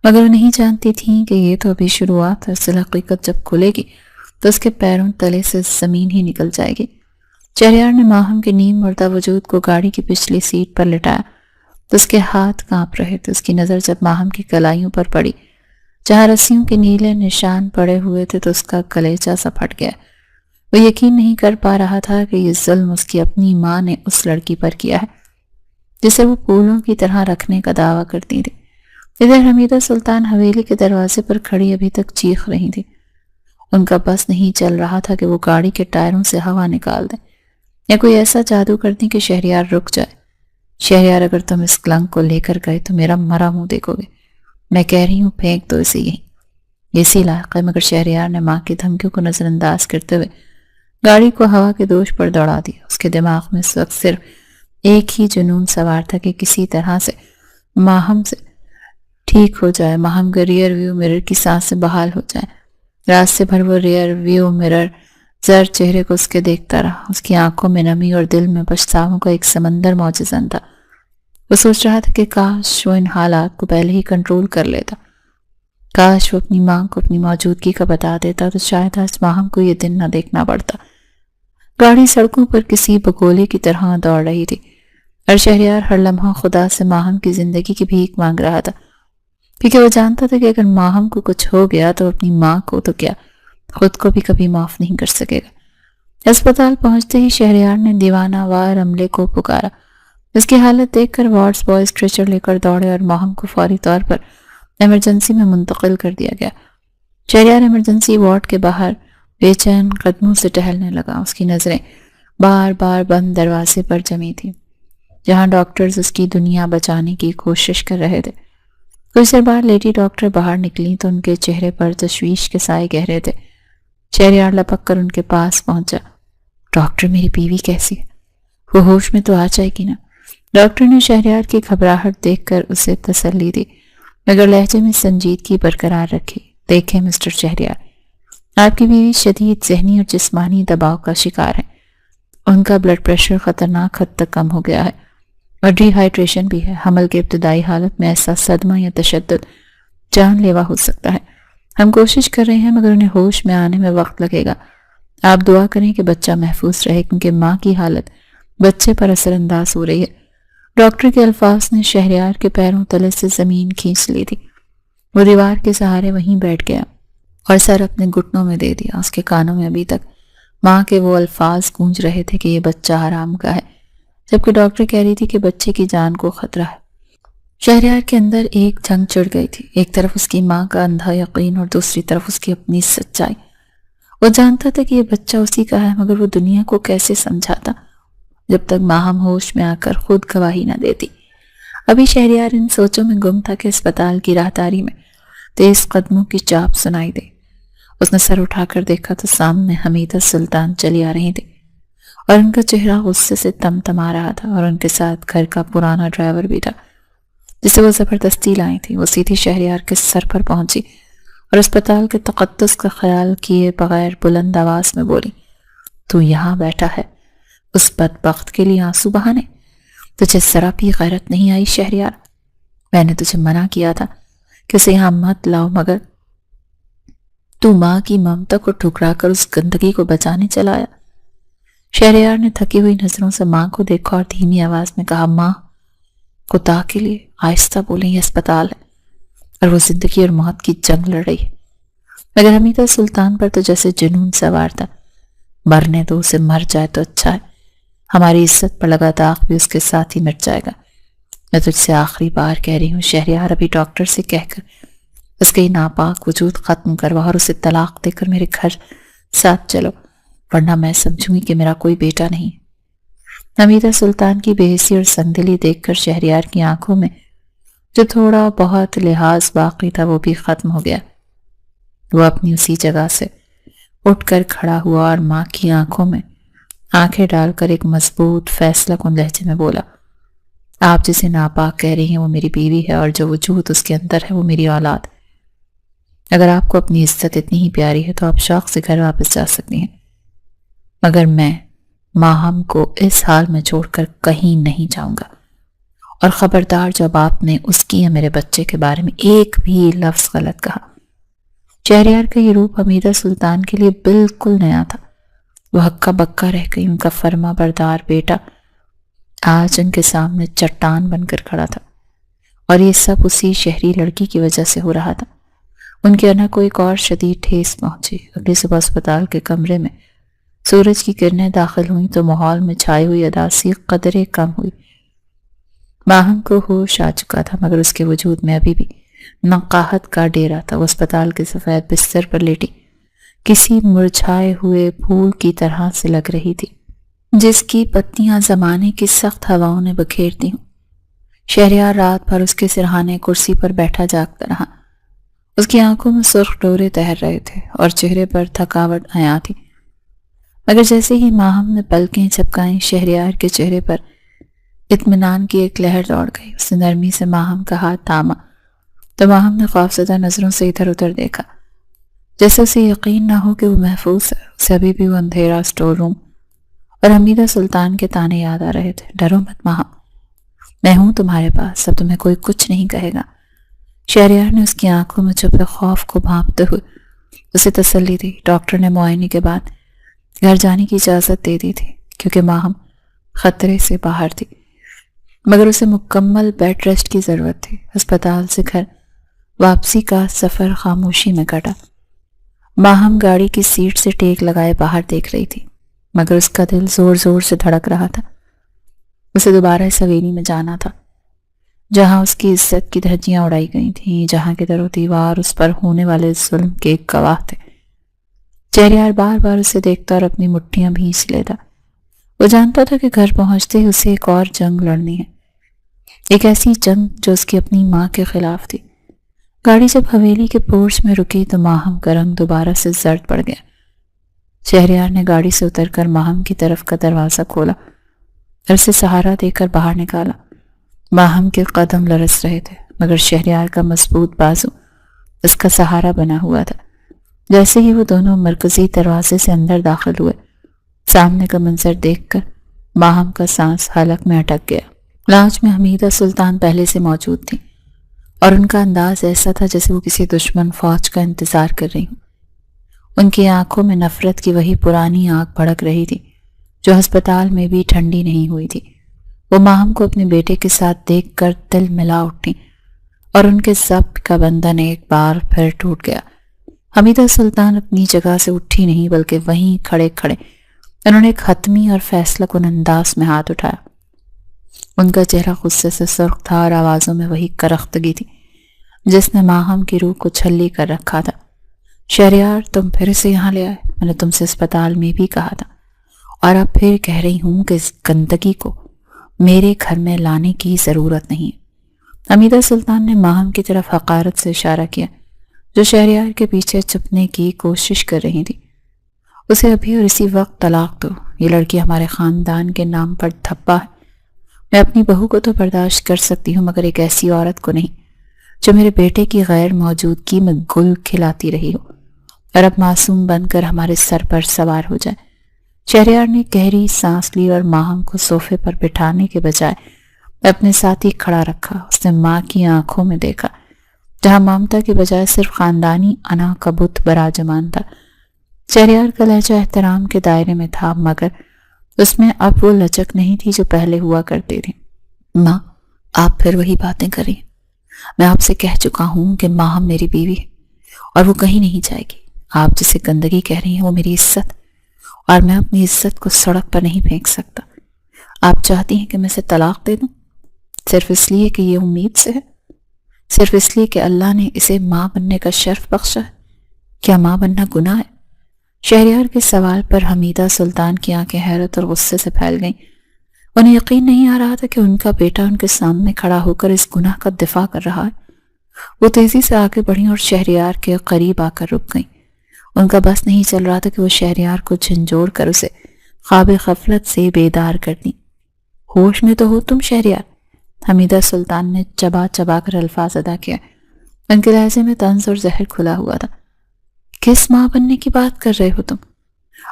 مگر وہ نہیں جانتی تھی کہ یہ تو ابھی شروعات ہے۔ اصل حقیقت جب کھلے گی تو اس کے پیروں تلے سے زمین ہی نکل جائے گی۔ شہریار نے ماہم کے نیم مردہ وجود کو گاڑی کی پچھلی سیٹ پر لٹایا تو اس کے ہاتھ کانپ رہے تھے۔ اس کی نظر جب ماہم کی کلائیوں پر پڑی جہاں رسیوں کے نیلے نشان پڑے ہوئے تھے تو اس کا کلیجہ سا پھٹ گیا۔ وہ یقین نہیں کر پا رہا تھا کہ یہ ظلم اس کی اپنی ماں نے اس لڑکی پر کیا ہے جسے وہ پھولوں کی طرح رکھنے کا دعویٰ کرتی تھی۔ ادھر حمیدہ سلطان حویلی کے دروازے پر کھڑی ابھی تک چیخ رہی تھی۔ ان کا بس نہیں چل رہا تھا کہ وہ گاڑی کے ٹائروں سے ہوا نکال دیں یا کوئی ایسا جادو کر دیں کہ شہریار رک جائے۔ شہریار، اگر تم اس کلنک کو لے کر گئے تو میرا مرا منہ دیکھو گے۔ میں کہہ رہی ہوں پھینک دو اسے یہیں، اسی لائق ہے۔ مگر شہریار نے ماں کی دھمکیوں کو نظر انداز کرتے ہوئے گاڑی کو ہوا کے دوش پر دوڑا دیا۔ اس کے دماغ میں اس وقت صرف ایک ہی جنون سوار تھا کہ کسی طرح سے ماہم سے ٹھیک ہو جائے، ماہم کے ریئر ویو مرر کی سانسیں بحال ہو جائیں۔ راستے بھر وہ ریئر ویو مرر زرد چہرے کو اس کے دیکھتا رہا۔ اس کی آنکھوں میں نمی اور دل میں پچھتاووں کا ایک سمندر موجزن تھا۔ وہ سوچ رہا تھا کہ کاش وہ ان حالات کو پہلے ہی کنٹرول کر لیتا، کاش وہ اپنی ماں کو اپنی موجودگی کا بتا دیتا تو شاید آج ماہم کو یہ دن نہ دیکھنا پڑتا۔ گاڑی سڑکوں پر کسی بگولے کی طرح دوڑ رہی تھی اور شہریار ہر لمحہ خدا سے ماہم کی زندگی کی بھیک مانگ رہا تھا، کیونکہ وہ جانتا تھا کہ اگر ماہم کو کچھ ہو گیا تو اپنی ماں کو تو کیا، خود کو بھی کبھی معاف نہیں کر سکے گا۔ اسپتال پہنچتے ہی شہریار نے دیوانہ وار عملے کو پکارا۔ اس کی حالت دیکھ کر وارڈز بوائے اسٹریچر لے کر دوڑے اور ماہم کو فوری طور پر ایمرجنسی میں منتقل کر دیا گیا۔ شہریار ایمرجنسی وارڈ کے باہر بے چین قدموں سے ٹہلنے لگا۔ اس کی نظریں بار بار بند دروازے پر جمی تھیں جہاں ڈاکٹرز اس کی دنیا بچانے کی کوشش کر رہے تھے۔ کچھ دیر بعد لیڈی ڈاکٹر باہر نکلی تو ان کے چہرے پر تشویش کے سائے گہرے تھے۔ شہریار لپک کر ان کے پاس پہنچا۔ ڈاکٹر میری بیوی کیسی ہے؟ وہ ہوش میں تو آ جائے گی نا؟ ڈاکٹر نے شہریار کی گھبراہٹ دیکھ کر اسے تسلی دی مگر لہجے میں سنجیدگی برقرار رکھی۔ دیکھیں مسٹر شہریار، آپ کی بیوی شدید ذہنی اور جسمانی دباؤ کا شکار ہے۔ ان کا بلڈ پریشر خطرناک حد تک کم ہو گیا ہے اور ڈی ہائیڈریشن بھی ہے۔ حمل کے ابتدائی حالت میں ایسا صدمہ یا تشدد جان لیوا ہو سکتا ہے۔ ہم کوشش کر رہے ہیں مگر انہیں ہوش میں آنے میں وقت لگے گا۔ آپ دعا کریں کہ بچہ محفوظ رہے کیونکہ ماں کی حالت بچے پر اثر انداز ہو رہی ہے۔ ڈاکٹر کے الفاظ نے شہریار کے پیروں تلے سے زمین کھینچ لی تھی۔ وہ دیوار کے سہارے وہیں بیٹھ گیا اور سر اپنے گھٹنوں میں دے دیا۔ اس کے کانوں میں ابھی تک ماں کے وہ الفاظ گونج رہے تھے کہ یہ بچہ حرام کا ہے، جبکہ ڈاکٹر کہہ رہی تھی کہ بچے کی جان کو خطرہ ہے۔ شہریار کے اندر ایک جنگ چڑھ گئی تھی، ایک طرف اس کی ماں کا اندھا یقین اور دوسری طرف اس کی اپنی سچائی۔ وہ جانتا تھا کہ یہ بچہ اسی کا ہے مگر وہ دنیا کو کیسے سمجھاتا جب تک ماہم ہوش میں آ کر خود گواہی نہ دیتی۔ ابھی شہریار ان سوچوں میں گم تھا کہ اسپتال کی راہداری میں تیز قدموں کی چاپ سنائی دے۔ اس نے سر اٹھا کر دیکھا تو سامنے حمیدہ سلطان چلی آ رہی تھی اور ان کا چہرہ غصے سے تمتما رہا تھا اور ان کے ساتھ گھر کا پرانا ڈرائیور بھی تھا جسے وہ زبردستی لائی تھی۔ وہ سیدھی شہریار کے سر پر پہنچی اور اسپتال کے تقدس کا خیال کیے بغیر بلند آواز میں بولی، تو یہاں بیٹھا ہے اس بدبخت کے لیے آنسو بہانے؟ تجھے ذرا بھی غیرت نہیں آئی شہریار؟ میں نے تجھے منع کیا تھا کہ اسے یہاں مت لاؤ مگر تو ماں کی ممتا کو ٹھکرا کر اس گندگی کو بچانے چلا آیا۔ شہریار نے تھکی ہوئی نظروں سے ماں کو دیکھا اور دھیمی آواز میں کہا، ماں خدا کے لیے آہستہ بولیں، یہ اسپتال ہے اور وہ زندگی اور موت کی جنگ لڑ رہی ہے۔ مگر حمیدہ سلطان پر تو جیسے جنون سوار تھا۔ مرنے دو، اسے مر جائے تو اچھا ہے، ہماری عزت پر لگا داغ بھی اس کے ساتھ ہی مٹ جائے گا۔ میں تجھ سے آخری بار کہہ رہی ہوں شہریار، ابھی ڈاکٹر سے کہہ کر اس کے ناپاک وجود ختم کروا اور اسے طلاق دے کر میرے گھر ساتھ چلو، ورنہ میں سمجھوں گی کہ میرا کوئی بیٹا نہیں۔ حمیدہ سلطان کی بے حسی اور سنگدلی دیکھ کر شہریار کی آنکھوں میں جو تھوڑا بہت لحاظ باقی تھا وہ بھی ختم ہو گیا۔ وہ اپنی اسی جگہ سے اٹھ کر کھڑا ہوا اور ماں کی آنکھوں میں آنکھیں ڈال کر ایک مضبوط فیصلہ کن لہجے میں بولا، آپ جسے ناپاک کہہ رہی ہیں وہ میری بیوی ہے اور جو وجود اس کے اندر ہے وہ میری اولاد۔ اگر آپ کو اپنی عزت اتنی ہی پیاری ہے تو آپ شوق سے گھر واپس جا سکتی ہیں، مگر میں ماہم کو اس حال میں چھوڑ کر کہیں نہیں جاؤں گا، اور خبردار جب آپ نے اس کی یا میرے بچے کے بارے میں ایک بھی لفظ غلط کہا۔ شہریار کا یہ روپ حمیدہ سلطان کے لیے بالکل نیا تھا۔ وہ ہکا بکا رہ گئی۔ ان کا فرما بردار بیٹا آج ان کے سامنے چٹان بن کر کھڑا تھا اور یہ سب اسی شہری لڑکی کی وجہ سے ہو رہا تھا۔ ان کے انہ کو ایک اور شدید ٹھیس پہنچی۔ اگلی صبح اسپتال کے کمرے میں سورج کی کرنیں داخل ہوئیں تو ماحول میں چھائی ہوئی اداسی قدرے کم ہوئی۔ ماہم کو ہوش آ چکا تھا مگر اس کے وجود میں ابھی بھی نقاہت کا ڈیرا تھا۔ وہ اسپتال کے سفید بستر پر لیٹی کسی مرجھائے ہوئے پھول کی طرح سے لگ رہی تھی جس کی پتیاں زمانے کی سخت ہواؤں نے بکھیر دی ہوں۔ شہریار رات بھر اس کے سرہانے کرسی پر بیٹھا جاگتا رہا۔ اس کی آنکھوں میں سرخ ڈورے تہر رہے تھے اور چہرے پر تھکاوٹ عیاں تھی، مگر جیسے ہی ماہم نے پلکیں جھپکائیں شہریار کے چہرے پر اطمینان کی ایک لہر دوڑ گئی۔ اس نے نرمی سے ماہم کا ہاتھ تھاما تو ماہم نے خوفزدہ نظروں سے ادھر ادھر دیکھا، جیسے اسے یقین نہ ہو کہ وہ محفوظ ہے۔ اسے ابھی بھی وہ اندھیرا اسٹور روم اور حمیدہ سلطان کے تانے یاد آ رہے تھے۔ ڈرو مت ماہم، میں ہوں تمہارے پاس، اب تمہیں کوئی کچھ نہیں کہے گا۔ شہریار نے اس کی آنکھوں میں چھپے خوف کو بھانپتے ہوئے اسے تسلی دی۔ ڈاکٹر نے معائنے کے بعد گھر جانے کی اجازت دے دی تھی کیونکہ ماہم خطرے سے باہر تھی، مگر اسے مکمل بیڈ ریسٹ کی ضرورت تھی۔ ہسپتال سے گھر واپسی کا سفر خاموشی میں کٹا۔ ماہم گاڑی کی سیٹ سے ٹیک لگائے باہر دیکھ رہی تھی، مگر اس کا دل زور زور سے دھڑک رہا تھا۔ اسے دوبارہ اس حویلی میں جانا تھا جہاں اس کی عزت کی دھجیاں اڑائی گئی تھیں، جہاں کے در و دیوار اس پر ہونے والے ظلم کے ایک گواہ تھے۔ شہریار بار بار اسے دیکھتا اور اپنی مٹھیاں بھینچ لیتا۔ وہ جانتا تھا کہ گھر پہنچتے ہی اسے ایک اور جنگ لڑنی ہے، ایک ایسی جنگ جو اس کی اپنی ماں کے خلاف تھی۔ گاڑی جب حویلی کے پورچ میں رکی تو ماہم کا رنگ دوبارہ سے زرد پڑ گیا۔ شہریار نے گاڑی سے اتر کر ماہم کی طرف کا دروازہ کھولا اور اسے سہارا دے کر باہر نکالا۔ ماہم کے قدم لرز رہے تھے، مگر شہریار کا مضبوط بازو اس کا سہارا بنا ہوا تھا۔ جیسے ہی وہ دونوں مرکزی دروازے سے اندر داخل ہوئے، سامنے کا منظر دیکھ کر ماہم کا سانس حلق میں اٹک گیا۔ لاؤنج میں حمیدہ سلطان پہلے سے موجود تھی اور ان کا انداز ایسا تھا جیسے وہ کسی دشمن فوج کا انتظار کر رہی ہوں۔ ان کی آنکھوں میں نفرت کی وہی پرانی آگ بھڑک رہی تھی جو ہسپتال میں بھی ٹھنڈی نہیں ہوئی تھی۔ وہ ماہم کو اپنے بیٹے کے ساتھ دیکھ کر دل ملا اٹھی اور ان کے ضبط کا بندھن ایک بار پھر ٹوٹ گیا۔ حمیدہ سلطان اپنی جگہ سے اٹھی نہیں بلکہ وہیں کھڑے کھڑے انہوں نے ایک حتمی اور فیصلہ کن انداز میں ہاتھ اٹھایا۔ ان کا چہرہ غصے سے سرخ تھا اور آوازوں میں وہی کرختگی تھی جس نے ماہم کی روح کو چھلی کر رکھا تھا۔ شہریار، تم پھر سے یہاں لے آئے؟ میں نے تم سے اسپتال میں بھی کہا تھا اور اب پھر کہہ رہی ہوں کہ اس گندگی کو میرے گھر میں لانے کی ضرورت نہیں ہے۔ حمیدہ سلطان نے ماہم کی طرف حقارت سے اشارہ کیا جو شہریار کے پیچھے چھپنے کی کوشش کر رہی تھی۔ اسے ابھی اور اسی وقت طلاق دو، یہ لڑکی ہمارے خاندان کے نام پر دھبا ہے۔ میں اپنی بہو کو تو برداشت کر سکتی ہوں مگر ایک ایسی عورت کو نہیں جو میرے بیٹے کی غیر موجودگی میں گل کھلاتی رہی ہو اور اب معصوم بن کر ہمارے سر پر سوار ہو جائے۔ شہریار نے گہری سانس لی اور ماہم کو صوفے پر بٹھانے کے بجائے اپنے ساتھ ہی کھڑا رکھا۔ اس نے ماں کی آنکھوں میں دیکھا جہاں ممتا کے بجائے صرف خاندانی انا کا بت براجمان تھا۔ شہریار کا لہجہ احترام کے دائرے میں تھا مگر اس میں اب وہ لچک نہیں تھی جو پہلے ہوا کرتی تھی۔ ماں، آپ پھر وہی باتیں کریں۔ میں آپ سے کہہ چکا ہوں کہ ماہم میری بیوی ہے اور وہ کہیں نہیں جائے گی۔ آپ جسے گندگی کہہ رہی ہیں وہ میری عزت، اور میں اپنی عزت کو سڑک پر نہیں پھینک سکتا۔ آپ چاہتی ہیں کہ میں اسے طلاق دے دوں صرف اس لیے کہ یہ امید سے ہے، صرف اس لیے کہ اللہ نے اسے ماں بننے کا شرف بخشا ہے؟ کیا ماں بننا گناہ ہے؟ شہریار کے سوال پر حمیدہ سلطان کی آنکھیں حیرت اور غصے سے پھیل گئیں۔ انہیں یقین نہیں آ رہا تھا کہ ان کا بیٹا ان کے سامنے کھڑا ہو کر اس گناہ کا دفاع کر رہا ہے۔ وہ تیزی سے آگے بڑھیں اور شہریار کے قریب آ کر رک گئیں۔ ان کا بس نہیں چل رہا تھا کہ وہ شہریار کو جھنجھوڑ کر اسے خواب غفلت سے بیدار کر دیں۔ ہوش میں تو ہو تم شہریار؟ حمیدہ سلطان نے چبا چبا کر الفاظ ادا کیا۔ ان کے لہجے میں طنز اور زہر کھلا ہوا تھا۔ کس ماں بننے کی بات کر رہے ہو تم؟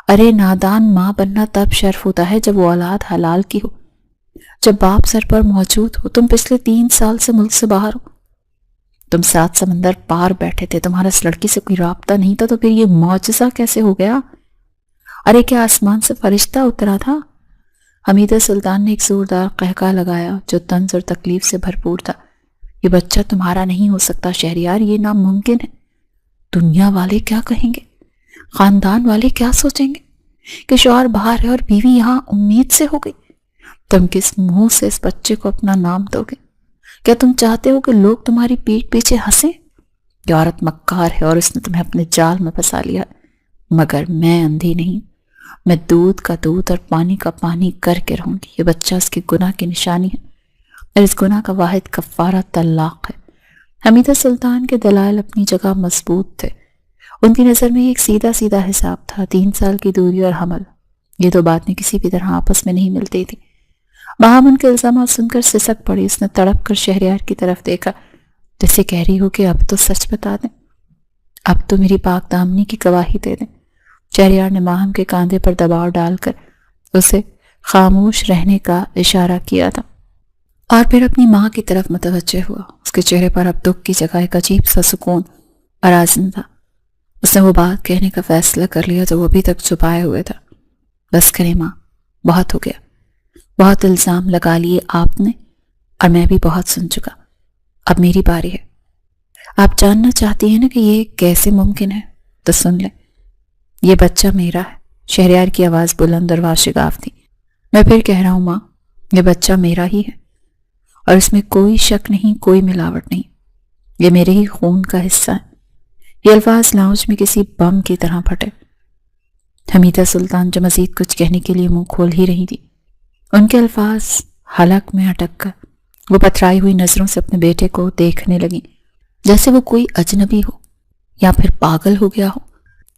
ارے نادان، ماں بننا تب شرف ہوتا ہے جب وہ اولاد حلال کی ہو، جب باپ سر پر موجود ہو۔ تم پچھلے 3 سال سے ملک سے باہر ہو، تم 7 سمندر پار بیٹھے تھے، تمہارا اس لڑکی سے کوئی رابطہ نہیں تھا، تو پھر یہ معجزہ کیسے ہو گیا؟ ارے کیا آسمان سے فرشتہ اترا تھا؟ حمیدہ سلطان نے ایک زوردار قہقہ لگایا جو طنز اور تکلیف سے بھرپور تھا۔ یہ بچہ تمہارا نہیں ہو سکتا شہریار، یہ ناممکن ہے۔ دنیا والے کیا کہیں گے؟ خاندان والے کیا سوچیں گے کہ شوہر باہر ہے اور بیوی یہاں امید سے ہو گئی؟ تم کس منہ سے اس بچے کو اپنا نام دو گے؟ کیا تم چاہتے ہو کہ لوگ تمہاری پیٹھ پیچھے ہنسیں؟ یہ عورت مکار ہے اور اس نے تمہیں اپنے جال میں پھنسا لیا ہے، مگر میں اندھی نہیں، میں دودھ کا دودھ اور پانی کا پانی کر کے رہوں گی۔ یہ بچہ اس کے گناہ کی نشانی ہے اور اس گناہ کا واحد کفارہ طلاق ہے۔ حمیدہ سلطان کے دلائل اپنی جگہ مضبوط تھے۔ ان کی نظر میں ایک سیدھا سیدھا حساب تھا، 3 سال کی دوری اور حمل، یہ 2 باتیں کسی بھی طرح آپس میں نہیں ملتی تھی۔ ماہم ان کے الزامات سن کر سسک پڑی۔ اس نے تڑپ کر شہریار کی طرف دیکھا جیسے کہہ رہی ہو کہ اب تو سچ بتا دیں، اب تو میری پاک دامنی کی گواہی دے دیں۔ شہریار نے ماہم کے کاندھے پر دباؤ ڈال کر اسے خاموش رہنے کا اشارہ کیا تھا۔ اور پھر اپنی ماں کی طرف متوجہ ہوا۔ اس کے چہرے پر اب دکھ کی جگہ ایک عجیب سا سکون اور آزم تھا۔ اس نے وہ بات کہنے کا فیصلہ کر لیا جو وہ ابھی تک چھپائے ہوئے تھا۔ بس کرے ماں، بہت ہو گیا، بہت الزام لگا لیے آپ نے، اور میں بھی بہت سن چکا، اب میری باری ہے۔ آپ جاننا چاہتی ہیں نا کہ یہ کیسے ممکن ہے؟ تو سن لیں، یہ بچہ میرا ہے۔ شہریار کی آواز بلند اور واشگاف تھی۔ میں پھر کہہ رہا ہوں ماں، یہ بچہ میرا ہی ہے، اور اس میں کوئی شک نہیں، کوئی ملاوٹ نہیں، یہ میرے ہی خون کا حصہ ہے۔ یہ الفاظ لاؤنج میں کسی بم کی طرح پھٹے۔ حمیدہ سلطان جو مزید کچھ کہنے کے لیے منہ کھول ہی رہی تھی، ان کے الفاظ حلق میں اٹک کر وہ پتھرائی ہوئی نظروں سے اپنے بیٹے کو دیکھنے لگیں، جیسے وہ کوئی اجنبی ہو یا پھر پاگل ہو گیا ہو۔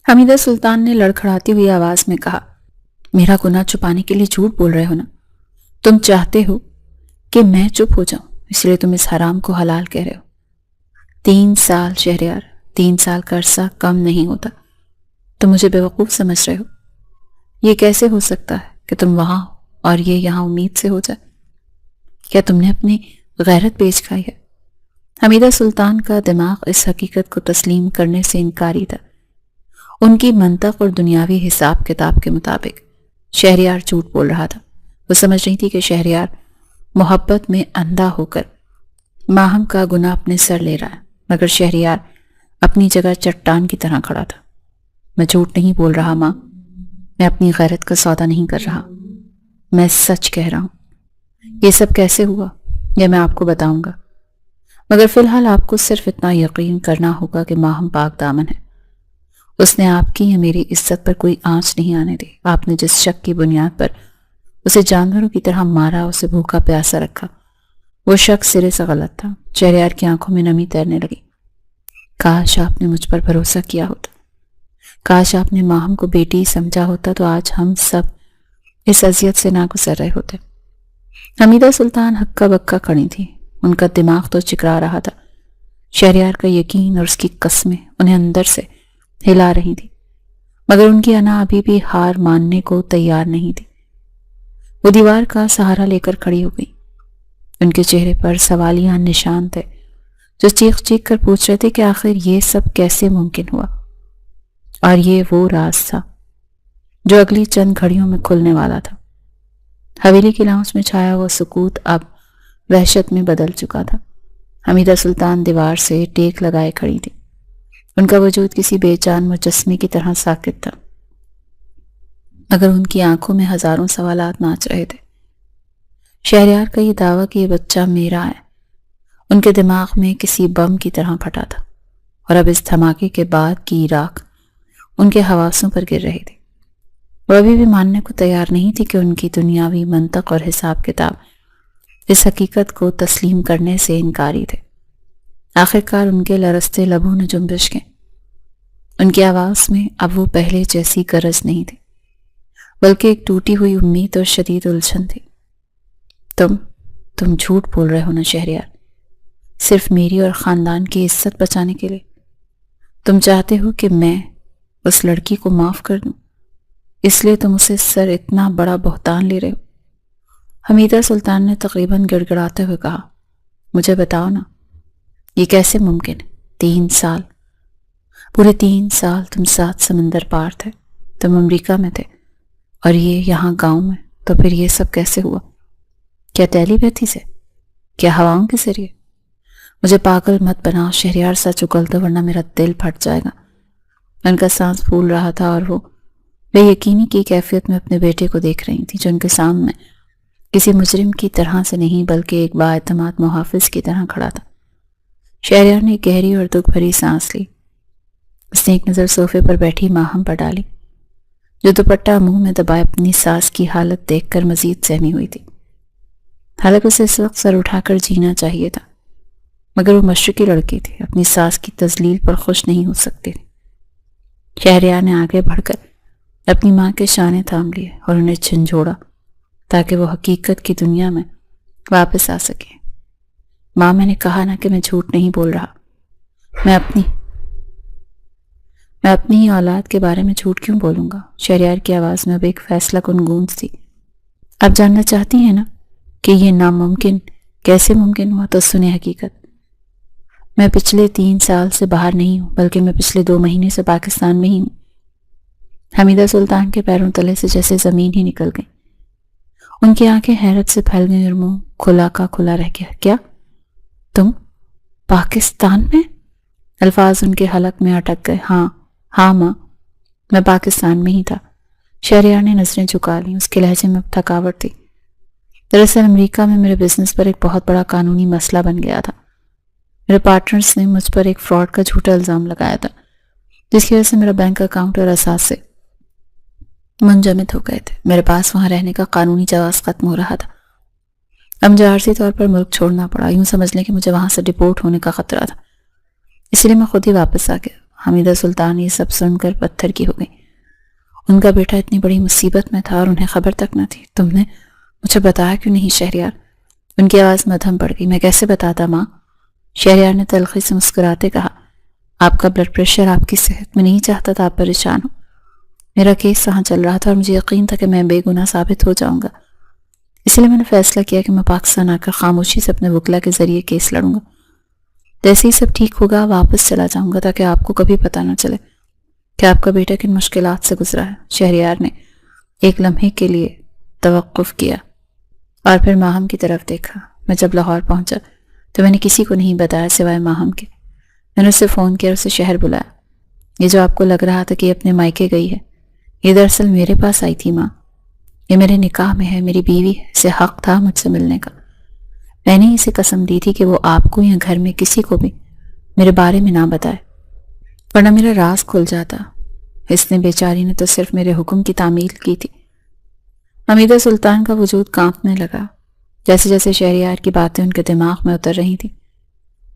حمیدہ سلطان نے لڑکھڑاتی ہوئی آواز میں کہا، میرا گناہ چھپانے کے لیے جھوٹ بول رہے ہو نا؟ تم چاہتے ہو کہ میں چپ ہو جاؤں، اس لیے تم اس حرام کو حلال کہہ رہے ہو۔ 3 سال شہریار، 3 سال کا عرصہ کم نہیں ہوتا۔ تم مجھے بیوقوف سمجھ رہے ہو؟ یہ کیسے ہو سکتا ہے کہ تم وہاں ہو اور یہ یہاں امید سے ہو جائے؟ کیا تم نے اپنی غیرت بیچ کھائی ہے؟ حمیدہ سلطان کا دماغ اس حقیقت کو تسلیم کرنے سے انکاری تھا۔ ان کی منطق اور دنیاوی حساب کتاب کے مطابق شہریار جھوٹ بول رہا تھا۔ وہ سمجھ رہی تھی کہ شہریار محبت میں اندھا ہو کر ماہم کا گناہ اپنے سر لے رہا ہے، مگر شہریار اپنی جگہ چٹان کی طرح کھڑا تھا۔ میں جھوٹ نہیں بول رہا ماں، میں اپنی غیرت کا سودا نہیں کر رہا، میں سچ کہہ رہا ہوں۔ یہ سب کیسے ہوا یہ میں آپ کو بتاؤں گا، مگر فی الحال آپ کو صرف اتنا یقین کرنا ہوگا کہ ماہم پاک دامن ہے۔ اس نے آپ کی یا میری عزت پر کوئی آنچ نہیں آنے دی۔ آپ نے جس شک کی بنیاد پر اسے جانوروں کی طرح مارا، اسے بھوکا پیاسا رکھا، وہ شک سرے سے غلط تھا۔ شہریار کی آنکھوں میں نمی تیرنے لگی۔ کاش آپ نے مجھ پر بھروسہ کیا ہوتا، کاش آپ نے ماہم کو بیٹی سمجھا ہوتا، تو آج ہم سب اس اذیت سے نہ گزر رہے ہوتے۔ حمیدہ سلطان ہکا بکا کھڑی تھی، ان کا دماغ تو چکرا رہا تھا۔ شہریار کا یقین اور اس کی قسمیں انہیں اندر سے ہلا رہی تھی، مگر ان کی انا ابھی بھی ہار ماننے کو تیار نہیں تھی۔ وہ دیوار کا سہارا لے کر کھڑی ہو گئی۔ ان کے چہرے پر سوالیہ نشان تھے جو چیخ چیخ کر پوچھ رہے تھے کہ آخر یہ سب کیسے ممکن ہوا، اور یہ وہ راز تھا جو اگلی چند گھڑیوں میں کھلنے والا تھا۔ حویلی کی لاؤنج میں چھایا ہوا سکوت اب وحشت میں بدل چکا تھا۔ حمیدہ سلطان دیوار سے ٹیک لگائے کھڑی تھی، ان کا وجود کسی بے جان مجسمے کی طرح ساکت تھا، مگر ان کی آنکھوں میں ہزاروں سوالات ناچ رہے تھے۔ شہریار کا یہ دعویٰ کہ یہ بچہ میرا ہے ان کے دماغ میں کسی بم کی طرح پھٹا تھا، اور اب اس دھماکے کے بعد کی راکھ ان کے حواسوں پر گر رہی تھی۔ وہ ابھی بھی ماننے کو تیار نہیں تھی کہ ان کی دنیاوی منطق اور حساب کتاب اس حقیقت کو تسلیم کرنے سے انکاری تھے۔ آخرکار ان کے لرزتے لبوں نے جنبش کی۔ ان کی آواز میں اب وہ پہلے جیسی گرج نہیں تھی، بلکہ ایک ٹوٹی ہوئی امید اور شدید الجھن تھی۔ تم جھوٹ بول رہے ہو نا شہریار، صرف میری اور خاندان کی عزت بچانے کے لیے؟ تم چاہتے ہو کہ میں اس لڑکی کو معاف کر دوں، اس لیے تم اسے سر اتنا بڑا بہتان لے رہے ہو؟ حمیدہ سلطان نے تقریباً گڑ گڑاتے ہوئے کہا، مجھے بتاؤ نا، یہ کیسے ممکن ہے؟ 3 سال، پورے 3 سال تم 7 سمندر پار تھے، تم امریکہ میں تھے، اور یہ یہاں گاؤں میں، تو پھر یہ سب کیسے ہوا؟ کیا ٹیلی پیتھی سے؟ کیا ہواؤں کے ذریعے؟ مجھے پاگل مت بناؤ شہریار، سچ اگل دو ورنہ میرا دل پھٹ جائے گا۔ ان کا سانس پھول رہا تھا اور وہ بے یقینی کی کیفیت میں اپنے بیٹے کو دیکھ رہی تھی جو ان کے سامنے کسی مجرم کی طرح سے نہیں بلکہ ایک بااعتماد محافظ کی طرح کھڑا تھا۔ شہریار نے گہری اور دکھ بھری سانس لی۔ اس نے ایک نظر صوفے پر بیٹھی ماہم پر ڈالی جو دوپٹہ منہ میں دبائے اپنی ساس کی حالت دیکھ کر مزید سہمی ہوئی تھی۔ حالانکہ اسے اس وقت سر اٹھا کر جینا چاہیے تھا، مگر وہ مشرقی لڑکی تھی، اپنی ساس کی تذلیل پر خوش نہیں ہو سکتی تھی۔ شہریار نے آگے بڑھ کر اپنی ماں کے شانے تھام لیے اور انہیں جھنجھوڑا تاکہ وہ حقیقت کی دنیا میں واپس آ سکے۔ ماں، میں نے کہا نا کہ میں جھوٹ نہیں بول رہا۔ میں اپنی ہی اولاد کے بارے میں جھوٹ کیوں بولوں گا؟ شہریار کی آواز میں اب ایک فیصلہ کن گونج تھی۔ آپ جاننا چاہتی ہیں نا کہ یہ ناممکن کیسے ممکن ہوا؟ تو سنیں حقیقت، میں پچھلے 3 سال سے باہر نہیں ہوں، بلکہ میں پچھلے 2 مہینے سے پاکستان میں ہی ہوں۔ حمیدہ سلطان کے پیروں تلے سے جیسے زمین ہی نکل گئی۔ ان کی آنکھیں حیرت سے پھیل گئیں اور منہ کھلا کا کھلا رہ گیا۔ کیا تم پاکستان میں؟ الفاظ ان کے حلق میں اٹک گئے۔ ہاں ماں، میں پاکستان میں ہی تھا۔ شہریار نے نظریں جھکا لیں، اس کے لہجے میں تھکاوٹ تھی۔ دراصل امریکہ میں میرے بزنس پر ایک بہت بڑا قانونی مسئلہ بن گیا تھا۔ میرے پارٹنرز نے مجھ پر ایک فراڈ کا جھوٹا الزام لگایا تھا، جس کی وجہ سے میرا بینک اکاؤنٹ اور اثاثے منجمد ہو گئے تھے۔ میرے پاس وہاں رہنے کا قانونی جواز ختم ہو رہا تھا۔ اب مجھے عارضی طور پر ملک چھوڑنا پڑا، یوں سمجھ لیں کہ مجھے وہاں سے ڈپورٹ ہونے کا خطرہ تھا، اس لیے میں خود ہی واپس آ گیا۔ حمیدہ سلطان یہ سب سن کر پتھر کی ہو گئی۔ ان کا بیٹا اتنی بڑی مصیبت میں تھا اور انہیں خبر تک نہ تھی۔ تم نے مجھے بتایا کیوں نہیں شہریار؟ ان کی آواز مدھم پڑ گئی۔ میں کیسے بتاتا ماں؟ شہریار نے تلخی سے مسکراتے کہا، آپ کا بلڈ پریشر آپ کی صحت میں نہیں چاہتا تھا آپ پریشان ہو۔ میرا کیس وہاں چل رہا تھا اور مجھے یقین تھا کہ میں بے گناہ ثابت ہو جاؤں گا، اس لیے میں نے فیصلہ کیا کہ میں پاکستان آ کر خاموشی سے اپنے وکلا کے ذریعے کیس لڑوں گا۔ جیسے ہی سب ٹھیک ہوگا واپس چلا جاؤں گا، تاکہ آپ کو کبھی پتہ نہ چلے کہ آپ کا بیٹا کن مشکلات سے گزرا ہے۔ شہریار نے ایک لمحے کے لیے توقف کیا اور پھر ماہم کی طرف دیکھا۔ میں جب لاہور پہنچا تو میں نے کسی کو نہیں بتایا سوائے ماہم کے۔ میں نے اسے فون کیا اور اسے شہر بلایا۔ یہ جو آپ کو لگ رہا تھا کہ یہ اپنے مائکے گئی ہے، یہ دراصل میرے پاس آئی تھی ماں۔ یہ میرے نکاح میں ہے، میری بیوی ہے، اسے حق تھا مجھ سے ملنے کا۔ میں نے اسے قسم دی تھی کہ وہ آپ کو یا گھر میں کسی کو بھی میرے بارے میں نہ بتائے، ورنہ میرا راز کھل جاتا۔ اس نے بیچاری نے تو صرف میرے حکم کی تعمیل کی تھی۔ حمیدہ سلطان کا وجود کانپنے لگا۔ جیسے جیسے شہریار کی باتیں ان کے دماغ میں اتر رہی تھی،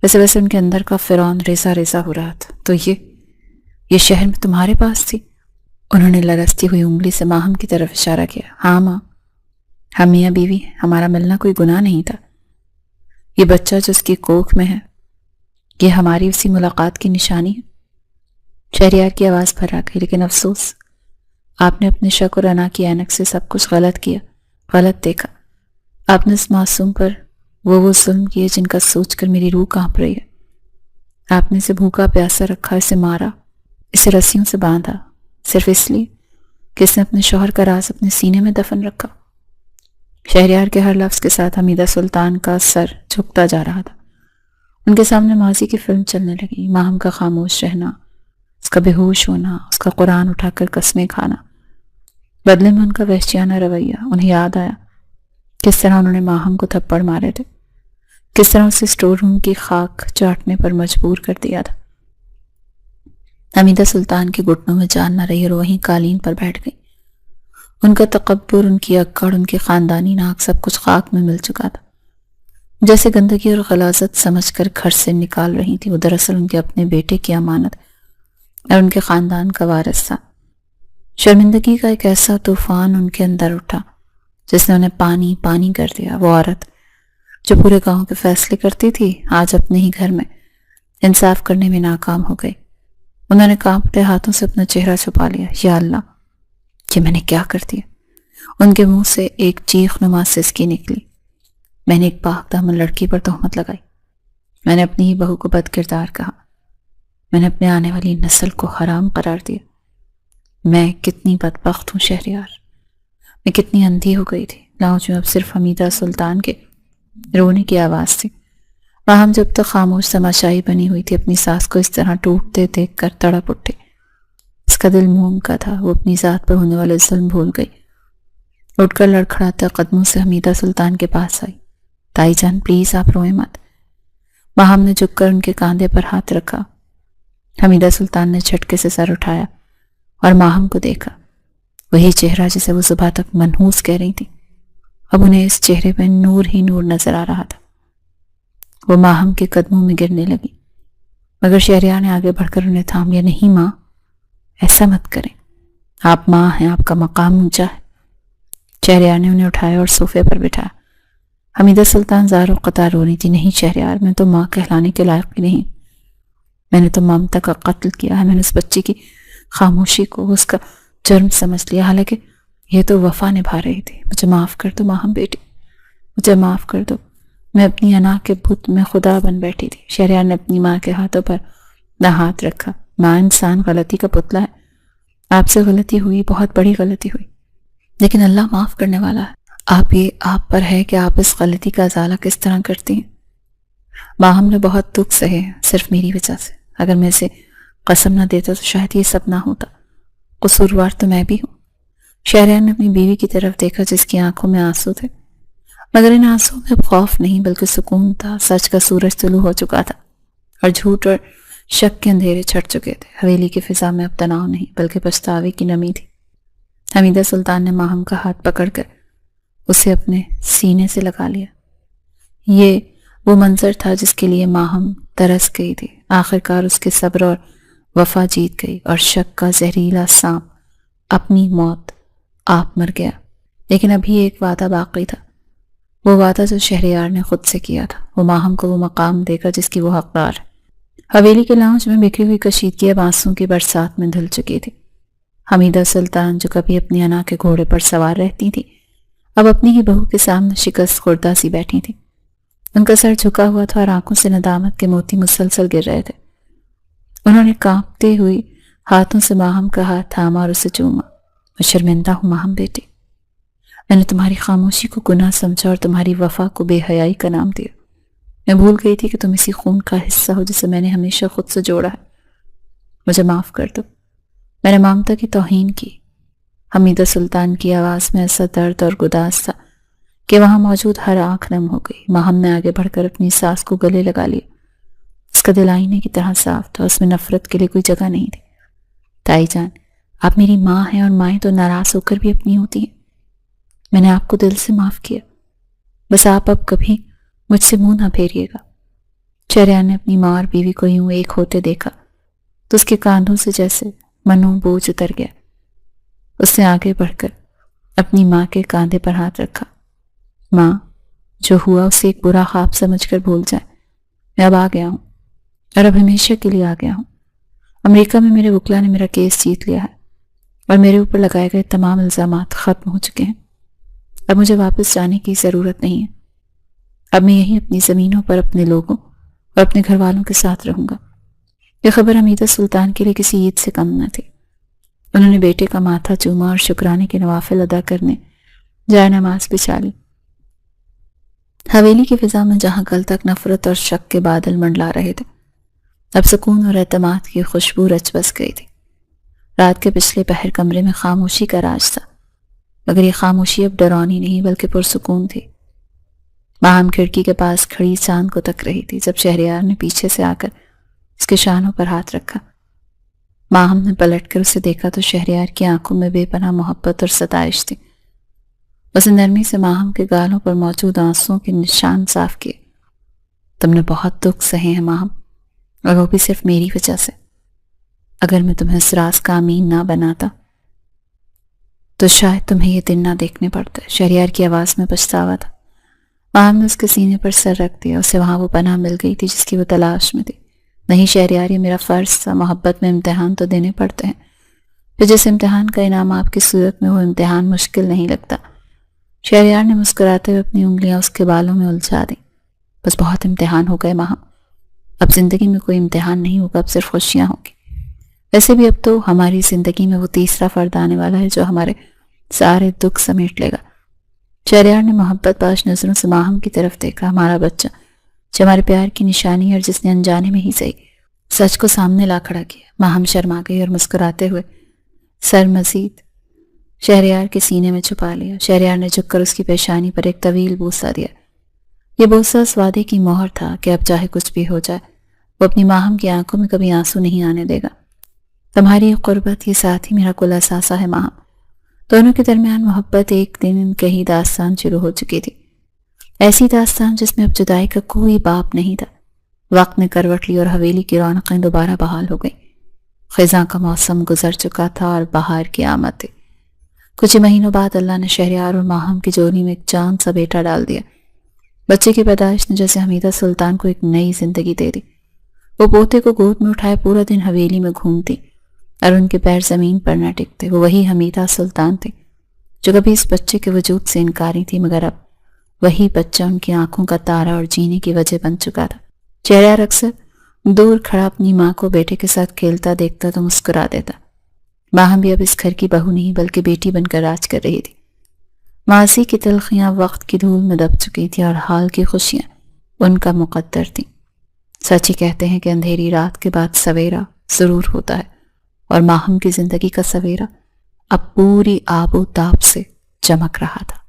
ویسے ویسے ان کے اندر کا فرعون ریزہ ریزہ ہو رہا تھا۔ تو یہ شہر میں تمہارے پاس تھی؟ انہوں نے لرزتی ہوئی انگلی سے ماہم کی طرف اشارہ کیا۔ ہاں ماں، ہم میاں بیوی ہیں، ہمارا ملنا کوئی گناہ نہیں تھا۔ یہ بچہ جو اس کی کوکھ میں ہے، یہ ہماری اسی ملاقات کی نشانی ہے۔ شہریار کی آواز بھر آ گئی، لیکن افسوس، آپ نے اپنے شک اور انا کی اینک سے سب کچھ غلط کیا، غلط دیکھا۔ آپ نے اس معصوم پر وہ ظلم کیے جن کا سوچ کر میری روح کانپ رہی ہے۔ آپ نے اسے بھوکا پیاسا رکھا، اسے مارا، اسے رسیوں سے باندھا، صرف اس لیے کہ اس نے اپنے شوہر کا راز اپنے سینے میں دفن رکھا۔ شہریار کے ہر لفظ کے ساتھ حمیدہ سلطان کا سر جھکتا جا رہا تھا۔ ان کے سامنے ماضی کی فلم چلنے لگی، ماہم کا خاموش رہنا، اس کا بے ہوش ہونا، اس کا قرآن اٹھا کر قسمیں کھانا، بدلے میں ان کا وحشیانہ رویہ۔ انہیں یاد آیا کس طرح انہوں نے ماہم کو تھپڑ مارے تھے، کس طرح اسے اسٹور روم کی خاک چاٹنے پر مجبور کر دیا تھا۔ حمیدہ سلطان کے گھٹنوں میں جان نہ رہی اور وہیں قالین پر بیٹھ گئی۔ ان کا تکبر، ان کی اکڑ، ان کی خاندانی ناک، سب کچھ خاک میں مل چکا تھا۔ جیسے گندگی اور غلاظت سمجھ کر گھر سے نکال رہی تھی، وہ دراصل ان کے اپنے بیٹے کی امانت اور ان کے خاندان کا وارث تھا۔ شرمندگی کا ایک ایسا طوفان ان کے اندر اٹھا جس نے انہیں پانی پانی کر دیا۔ وہ عورت جو پورے گاؤں کے فیصلے کرتی تھی، آج اپنے ہی گھر میں انصاف کرنے میں ناکام ہو گئی۔ انہوں نے کانپتے ہاتھوں سے اپنا چہرہ چھپا لیا۔ یا اللہ، یہ میں نے کیا کر دیا؟ ان کے منہ سے ایک چیخ نما سسکی نکلی۔ میں نے ایک پاک دامن لڑکی پر تہمت لگائی، میں نے اپنی ہی بہو کو بد کردار کہا، میں نے اپنے آنے والی نسل کو حرام قرار دیا۔ میں کتنی بدبخت ہوں شہریار، میں کتنی اندھی ہو گئی تھی۔ لاؤنج میں اب صرف حمیدہ سلطان کے رونے کی آواز تھی۔ وہاں ہم جب تک خاموش تماشائی بنی ہوئی تھی، اپنی ساس کو اس طرح ٹوٹتے دیکھ کر تڑپ اٹھے۔ اس کا دل موم کا تھا، وہ اپنی ذات پر ہونے والے ظلم بھول گئی۔ اٹھ کر لڑکھڑاتے قدموں سے حمیدہ سلطان کے پاس آئی۔ تائی جان پلیز آپ روئیں مت۔ وہاں ہم نے جھک کر ان کے کاندھے پر ہاتھ رکھا۔ حمیدہ سلطان نے جھٹکے سے سر اٹھایا اور ماہم کو دیکھا، وہی چہرہ جسے وہ صبح تک منحوس کہہ رہی تھی۔ اب انہیں اس چہرے پہ نور ہی نور نظر آ رہا تھا۔ وہ ماہم کے قدموں میں گرنے لگی، مگر شہریار نے آگے بڑھ کر انہیں تھام لیا۔ نہیں ماں، ایسا مت کریں، آپ ماں ہیں، آپ کا مقام اونچا ہے۔ شہریار نے انہیں اٹھایا اور صوفے پر بٹھایا۔ حمیدہ سلطان زار و قطار رو رہی تھی۔ نہیں شہریار، میں تو ماں کہلانے کے لائق بھی نہیں، میں نے تو ممتا کا قتل کیا ہے، میں نے اس بچی کی خاموشی کو اس کا جرم سمجھ لیا، حالانکہ یہ تو وفا نبھا رہی تھی۔ مجھے معاف کر دو ماہم بیٹی، مجھے معاف کر دو، میں اپنی انا کے بت میں خدا بن بیٹھی تھی۔ شہریار نے اپنی ماں کے ہاتھوں پر نہ ہاتھ رکھا۔ ماں، انسان غلطی کا پتلا ہے، آپ سے غلطی ہوئی، بہت بڑی غلطی ہوئی، لیکن اللہ معاف کرنے والا ہے۔ آپ پر ہے کہ آپ اس غلطی کا ازالہ کس طرح کرتی ہیں۔ ماں، ہم نے بہت دکھ سہے صرف میری وجہ سے۔ اگر میں اسے قسم نہ دیتا تو شاید یہ سب نہ ہوتا۔ قصوروار تو میں بھی ہوں۔ شہریار نے اپنی بیوی کی طرف دیکھا جس کی آنکھوں میں آنسو تھے، مگر ان آنسو میں اب خوف نہیں بلکہ سکون تھا۔ سچ کا سورج طلوع ہو چکا تھا اور جھوٹ اور شک کے اندھیرے چھٹ چکے تھے۔ حویلی کی فضا میں اب تناؤ نہیں بلکہ پچھتاوے کی نمی تھی۔ حمیدہ سلطان نے ماہم کا ہاتھ پکڑ کر اسے اپنے سینے سے لگا لیا۔ یہ وہ منظر تھا جس کے لیے ماہم ترس گئی تھی۔ آخرکار اس کے صبر اور وفا جیت گئی اور شک کا زہریلا سانپ اپنی موت آپ مر گیا۔ لیکن ابھی ایک وعدہ باقی تھا، وہ وعدہ جو شہریار نے خود سے کیا تھا۔ وہ ماہم کو وہ مقام دے گا جس کی وہ حقدار ہے۔ حویلی کے لاؤنج میں بکھری ہوئی کشیدگی اب آنسوں کی برسات میں دھل چکی تھی۔ حمیدہ سلطان جو کبھی اپنی انا کے گھوڑے پر سوار رہتی تھی، اب اپنی ہی بہو کے سامنے شکست خوردہ سی بیٹھی تھی۔ ان کا سر جھکا ہوا تھا اور آنکھوں سے ندامت کے موتی مسلسل گر رہے تھے۔ انہوں نے کانپتے ہوئی ہاتھوں سے ماہم کا ہاتھ تھاما اور اسے چوما۔ میں شرمندہ ہوں ماہم بیٹی، میں نے تمہاری خاموشی کو گناہ سمجھا اور تمہاری وفا کو بے حیائی کا نام دیا۔ میں بھول گئی تھی کہ تم اسی خون کا حصہ ہو جسے میں نے ہمیشہ خود سے جوڑا ہے۔ مجھے معاف کر دو، میں نے ممتا کی توہین کی۔ حمیدہ سلطان کی آواز میں ایسا درد اور گداز تھا کہ وہاں موجود ہر آنکھ نم ہو گئی۔ ماہم نے آگے بڑھ کر اپنی ساس کو گلے لگا لیا۔ اس کا دل آئینے کی طرح صاف تھا، اس میں نفرت کے لیے کوئی جگہ نہیں تھی۔ تائی جان، آپ میری ماں ہیں اور مائیں تو ناراض ہو کر بھی اپنی ہوتی ہیں۔ میں نے آپ کو دل سے معاف کیا، بس آپ اب کبھی مجھ سے منہ نہ پھیریے گا۔ شہریار نے اپنی ماں اور بیوی کو یوں ایک ہوتے دیکھا تو اس کے کاندھوں سے جیسے منوں بوجھ اتر گیا۔ اس نے آگے بڑھ کر اپنی ماں کے کاندھے پر ہاتھ رکھا۔ ماں، جو ہوا اسے ایک برا خواب سمجھ کر بھول جائیں۔ میں اب آ گیا ہوں اور اب ہمیشہ کے لیے آ گیا ہوں۔ امریکہ میں میرے وکلا نے میرا کیس جیت لیا ہے اور میرے اوپر لگائے گئے تمام الزامات ختم ہو چکے ہیں۔ اب مجھے واپس جانے کی ضرورت نہیں ہے۔ اب میں یہیں اپنی زمینوں پر اپنے لوگوں اور اپنے گھر والوں کے ساتھ رہوں گا۔ یہ خبر حمیدہ سلطان کے لیے کسی عید سے کم نہ تھی۔ انہوں نے بیٹے کا ماتھا چوما اور شکرانے کے نوافل ادا کرنے جائے نماز بچھا لی۔ حویلی کی فضا میں جہاں کل تک نفرت اور شک کے بادل منڈلا رہے تھے، اب سکون اور اعتماد کی خوشبو رچ بس گئی تھی۔ رات کے پچھلے پہر کمرے میں خاموشی کا راج تھا، مگر یہ خاموشی اب ڈرونی نہیں بلکہ پرسکون تھی۔ ماہم کھڑکی کے پاس کھڑی چاند کو تک رہی تھی جب شہریار نے پیچھے سے آ کر اس کے شانوں پر ہاتھ رکھا۔ ماہم نے پلٹ کر اسے دیکھا تو شہریار کی آنکھوں میں بے پناہ محبت اور ستائش تھی۔ اس نے نرمی سے ماہم کے گالوں پر موجود آنسوؤں کے نشان صاف کیے۔ تم نے بہت دکھ سہے ہیں ماہم، اور وہ بھی صرف میری وجہ سے۔ اگر میں تمہیں اس راز کا امین نہ بناتا تو شاید تمہیں یہ دن نہ دیکھنے پڑتا۔ شہریار کی آواز میں پچھتاوا تھا۔ ماہم نے اس کے سینے پر سر رکھ دیا۔ اسے وہاں وہ پناہ مل گئی تھی جس کی وہ تلاش میں تھی۔ نہیں شہریار، یہ میرا فرض تھا۔ محبت میں امتحان تو دینے پڑتے ہیں، پھر جس امتحان کا انعام آپ کی صورت میں وہ امتحان مشکل نہیں لگتا۔ شہریار نے مسکراتے ہوئے اپنی انگلیاں اس کے بالوں میں الجھا دیں۔ بس بہت امتحان ہو گئے ماہم، اب زندگی میں کوئی امتحان نہیں ہوگا، اب صرف خوشیاں ہوں گی۔ ویسے بھی اب تو ہماری زندگی میں وہ تیسرا فرد آنے والا ہے جو ہمارے سارے دکھ سمیٹ لے گا۔ شہریار نے محبت باش نظروں سے ماہم کی طرف دیکھا۔ ہمارا بچہ جو ہمارے پیار کی نشانی اور جس نے انجانے میں ہی صحیح سچ کو سامنے لا کھڑا کیا۔ ماہم شرما گئی اور مسکراتے ہوئے سر مزید شہریار کے سینے میں چھپا لیا۔ شہریار نے جھک کر اس کی پیشانی پر ایک طویل بوسہ دیا۔ یہ بوسہ اس وعدے کی مہر تھا کہ اب چاہے کچھ بھی ہو جائے وہ اپنی ماہم کی آنکھوں میں کبھی آنسو نہیں آنے دے گا۔ تمہاری یہ قربت، یہ ساتھ ہی میرا کل اثاثہ ہے ماہم۔ دونوں کے درمیان محبت ایک دن کہیں داستان شروع ہو چکی تھی، ایسی داستان جس میں اب جدائی کا کوئی باپ نہیں تھا۔ وقت نے کروٹ لی اور حویلی کی رونقیں دوبارہ بحال ہو گئیں۔ خزاں کا موسم گزر چکا تھا اور بہار کی آمد تھی۔ کچھ مہینوں بعد اللہ نے شہریار اور ماہم کی جوڑی میں ایک جان سا بیٹا ڈال دیا۔ بچے کی پیدائش نے جیسے حمیدہ سلطان کو ایک نئی زندگی دے دی۔ وہ پوتے کو گود میں اٹھائے پورا دن حویلی میں گھومتی اور ان کے پیر زمین پر نہ ٹکتے۔ وہ وہی حمیدہ سلطان تھی جو کبھی اس بچے کے وجود سے انکاری تھی، مگر اب وہی بچہ ان کی آنکھوں کا تارا اور جینے کی وجہ بن چکا تھا۔ چہرہ اکثر دور کھڑا اپنی ماں کو بیٹے کے ساتھ کھیلتا دیکھتا تو مسکرا دیتا۔ ماں بھی اب اس گھر کی بہو نہیں بلکہ بیٹی بن کر راج کر رہی تھی۔ ماضی کی تلخیاں وقت کی دھول میں دب چکی تھی اور حال کی خوشیاں ان کا مقدر تھیں۔ سچ ہی کہتے ہیں کہ اندھیری رات کے بعد سویرا ضرور ہوتا ہے، اور ماہم کی زندگی کا سویرا اب پوری آب و تاب سے چمک رہا تھا۔